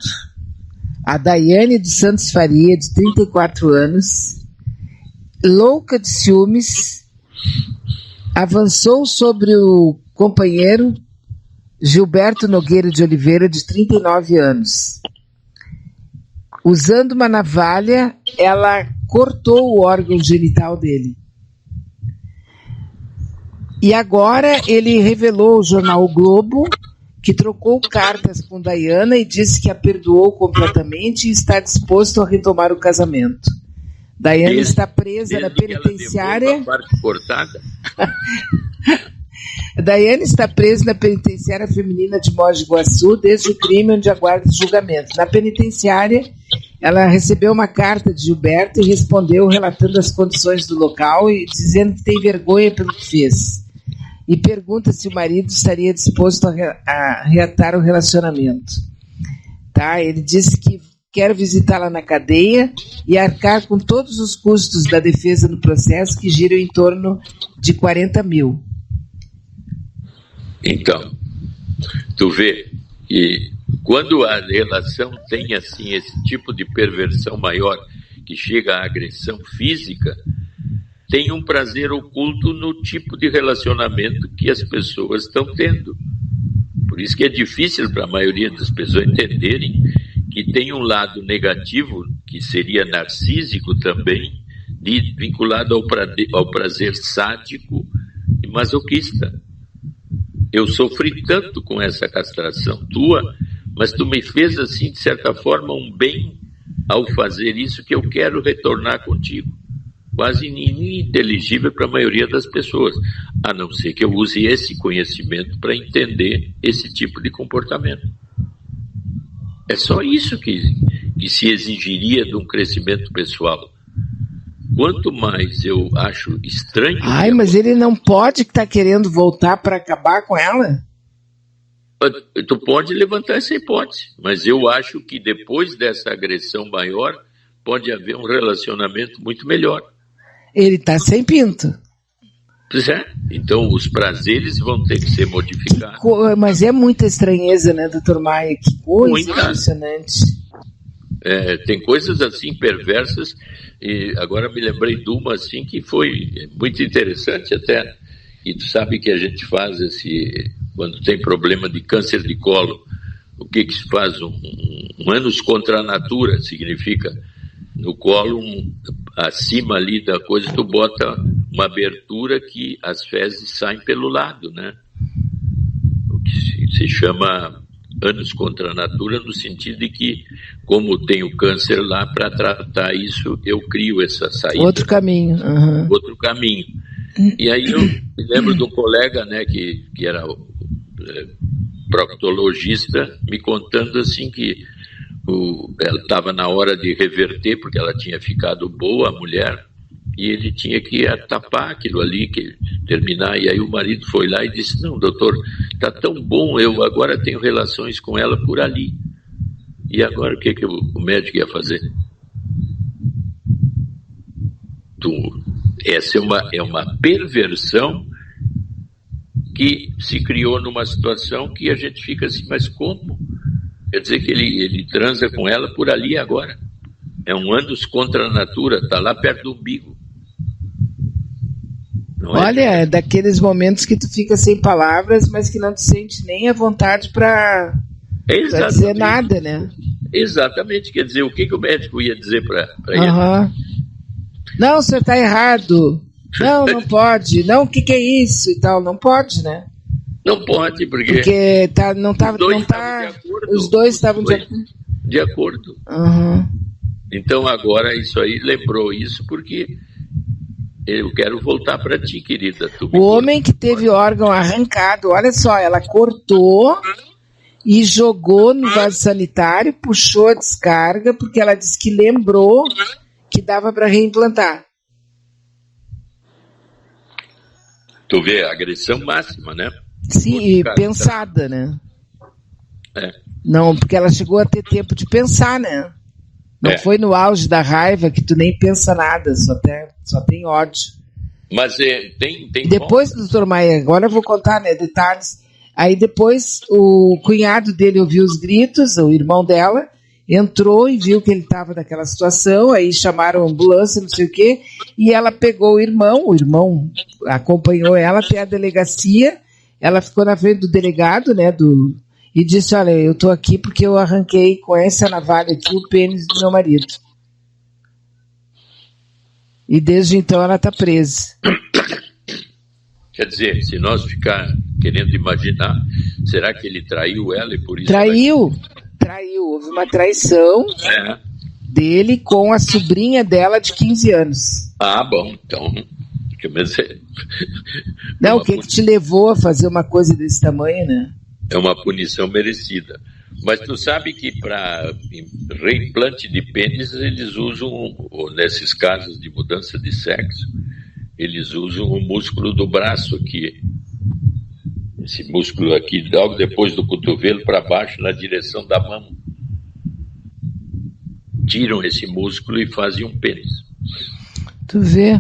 a Daiane dos Santos Faria, de 34 anos, louca de ciúmes, avançou sobre o companheiro Gilberto Nogueira de Oliveira, de 39 anos. Usando uma navalha, ela cortou o órgão genital dele. E agora ele revelou ao jornal O Globo que trocou cartas com Daiana e disse que a perdoou completamente e está disposto a retomar o casamento. Daiana está presa na penitenciária. A parte cortada. Daiane está presa na penitenciária feminina de Mogi Guaçu desde o crime onde aguarda julgamento. Na penitenciária, ela recebeu uma carta de Gilberto e respondeu relatando as condições do local e dizendo que tem vergonha pelo que fez. E pergunta se o marido estaria disposto a reatar o relacionamento. Tá? Ele disse que quer visitá-la na cadeia e arcar com todos os custos da defesa no processo, que giram em torno de 40 mil. Então, tu vê que quando a relação tem assim esse tipo de perversão maior, que chega à agressão física, tem um prazer oculto no tipo de relacionamento que as pessoas estão tendo. Por isso que é difícil para a maioria das pessoas entenderem que tem um lado negativo, que seria narcísico também, vinculado ao prazer sádico e masoquista. Eu sofri tanto com essa castração tua, mas tu me fez, assim, de certa forma, um bem ao fazer isso que eu quero retornar contigo. Quase ininteligível para a maioria das pessoas, a não ser que eu use esse conhecimento para entender esse tipo de comportamento. É só isso que se exigiria de um crescimento pessoal. Quanto mais eu acho estranho... Mas ele não pode estar querendo voltar para acabar com ela? Tu pode levantar essa hipótese, mas eu acho que depois dessa agressão maior, pode haver um relacionamento muito melhor. Ele está sem pinto. Pois é, então os prazeres vão ter que ser modificados. Mas é muita estranheza, né, doutor Maia? Que coisa impressionante. Tem coisas assim perversas, e agora me lembrei de uma assim que foi muito interessante até. E tu sabe que a gente faz quando tem problema de câncer de colo, o que se faz? Um ânus contra a natura, significa no colo, acima ali da coisa, tu bota uma abertura que as fezes saem pelo lado, né? O que se chama ânus contra a natura, no sentido de que, como tenho câncer lá, para tratar isso, eu crio essa saída. Outro caminho. Uhum. Outro caminho. E aí eu me lembro de um colega, né, que era proctologista, me contando assim que ela estava na hora de reverter, porque ela tinha ficado boa, a mulher, e ele tinha que tapar aquilo ali, terminar. E aí o marido foi lá e disse: não, doutor, está tão bom, eu agora tenho relações com ela por ali. E agora o que o médico ia fazer? Essa é uma perversão que se criou numa situação que a gente fica assim, mas como? Quer dizer que ele transa com ela por ali agora. É um ânus contra a natura, está lá perto do umbigo. Olha, é daqueles momentos que tu fica sem palavras, mas que não te sente nem a vontade para dizer nada, né? Exatamente, quer dizer, o que o médico ia dizer para ele? Não, o senhor está errado. Não pode. Não, o que é isso e tal? Não pode, né? Não pode, porque os dois estavam de acordo. Uhum. Então agora isso aí lembrou isso, porque eu quero voltar para ti, querida. O homem que teve órgão arrancado, olha só, ela cortou e jogou no vaso sanitário, puxou a descarga, porque ela disse que lembrou que dava para reimplantar. Tu vê, a agressão máxima, né? Sim, e pensada, né? Não, porque ela chegou a ter tempo de pensar, né? Não foi no auge da raiva que tu nem pensa nada, só tem ódio. Mas tem depois, doutor Maia, agora eu vou contar, né, detalhes. Aí depois o cunhado dele ouviu os gritos, o irmão dela, entrou e viu que ele estava naquela situação, aí chamaram a ambulância, não sei o quê, e ela pegou o irmão acompanhou ela até a delegacia, ela ficou na frente do delegado, né, e disse: olha, eu estou aqui porque eu arranquei com essa navalha aqui o pênis do meu marido. E desde então ela está presa. Quer dizer, se nós ficar querendo imaginar, será que ele traiu ela e por isso... Traiu, houve uma traição dele com a sobrinha dela de 15 anos. Ah, bom, então... Não, o que te levou a fazer uma coisa desse tamanho, né? É uma punição merecida. Mas tu sabe que para reimplante de pênis, eles usam, ou nesses casos de mudança de sexo, eles usam o músculo do braço aqui. Esse músculo aqui, logo depois do cotovelo para baixo, na direção da mão. Tiram esse músculo e fazem um pênis. Tu vê.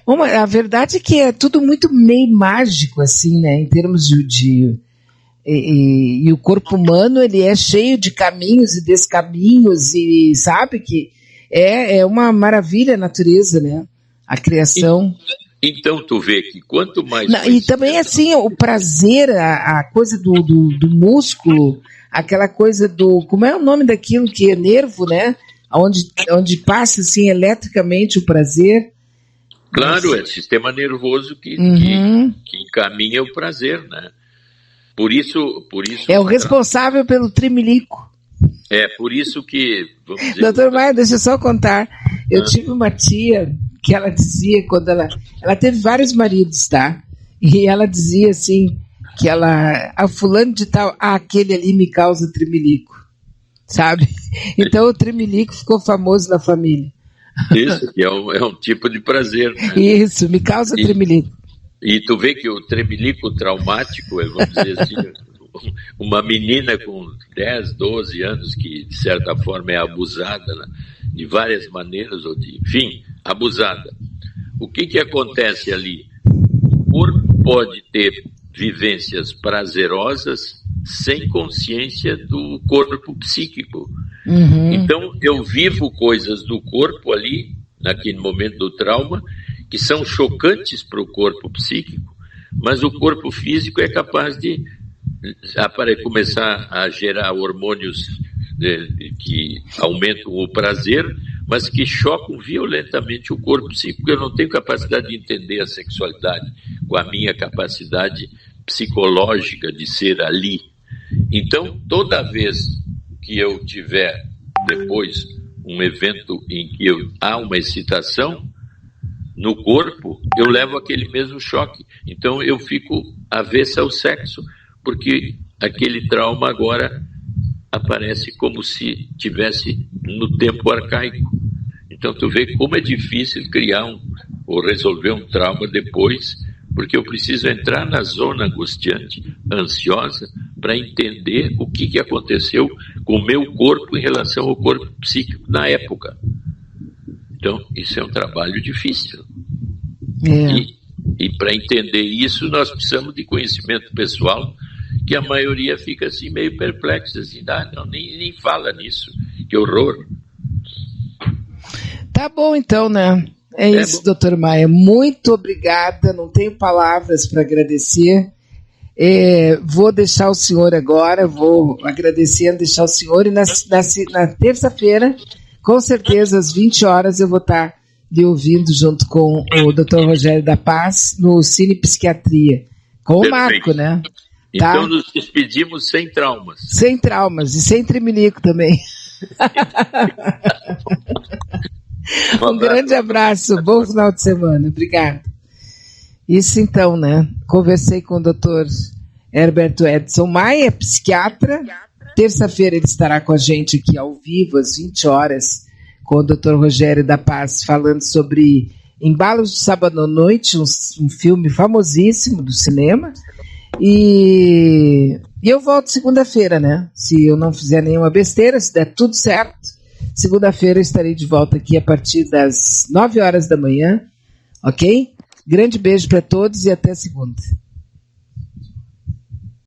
Bom, a verdade é que é tudo muito meio mágico, assim, né? Em termos e o corpo humano, ele é cheio de caminhos e descaminhos, e sabe que é uma maravilha a natureza, né? A criação. Então tu vê que quanto mais... E também assim, o prazer, a coisa do músculo, aquela coisa do... Como é o nome daquilo que é nervo, né? Onde passa assim eletricamente o prazer. Claro, é o sistema nervoso que encaminha o prazer, né? Por isso é o responsável pelo trimelico. É por isso que, vamos dizer... Doutor Maia, deixa eu só contar. Eu tive uma tia que ela dizia, quando ela teve vários maridos, tá? E ela dizia assim, que a fulano de tal, aquele ali me causa tremelico, sabe? Então o tremelico ficou famoso na família. Isso, que é um tipo de prazer, né? Isso, me causa tremelico. E tu vê que o tremelico traumático, vamos dizer assim, uma menina com 10, 12 anos que, de certa forma, é abusada, né, de várias maneiras, enfim, abusada. O que acontece ali? O corpo pode ter vivências prazerosas sem consciência do corpo psíquico. Uhum. Então, eu vivo coisas do corpo ali, naquele momento do trauma, que são chocantes para o corpo psíquico, mas o corpo físico é capaz de começar a gerar hormônios que aumentam o prazer, mas que chocam violentamente o corpo psíquico. Eu não tenho capacidade de entender a sexualidade com a minha capacidade psicológica de ser ali. Então, toda vez que eu tiver depois um evento em que há uma excitação no corpo, eu levo aquele mesmo choque. Então eu fico avessa ao sexo, porque aquele trauma agora aparece como se tivesse no tempo arcaico. Então tu vê como é difícil criar ou resolver um trauma depois, porque eu preciso entrar na zona angustiante, ansiosa, para entender o que aconteceu com o meu corpo em relação ao corpo psíquico na época. Então, isso é um trabalho difícil. E para entender isso, nós precisamos de conhecimento pessoal, que a maioria fica assim meio perplexa, assim, não, nem fala nisso, que horror. Tá bom então, né? É isso, bom. Doutor Maia, muito obrigada, não tenho palavras para agradecer. Vou deixar o senhor agora, vou agradecendo, deixar o senhor, e na terça-feira, com certeza, às 20 horas, eu vou estar lhe ouvindo junto com o Dr. Rogério da Paz no Cine Psiquiatria, com Perfeito. O Marco, né? Tá? Então nos despedimos sem traumas. Sem traumas e sem tremelico também. Um grande abraço, bom final de semana, obrigado. Isso então, né? Conversei com o Dr. Herberto Edson Maia, psiquiatra. Terça-feira ele estará com a gente aqui ao vivo, às 20 horas, com o Dr. Rogério da Paz, falando sobre Embalos de Sábado à Noite, um filme famosíssimo do cinema. E eu volto segunda-feira, né? Se eu não fizer nenhuma besteira, se der tudo certo, segunda-feira eu estarei de volta aqui a partir das 9 horas da manhã, ok? Grande beijo para todos e até segunda.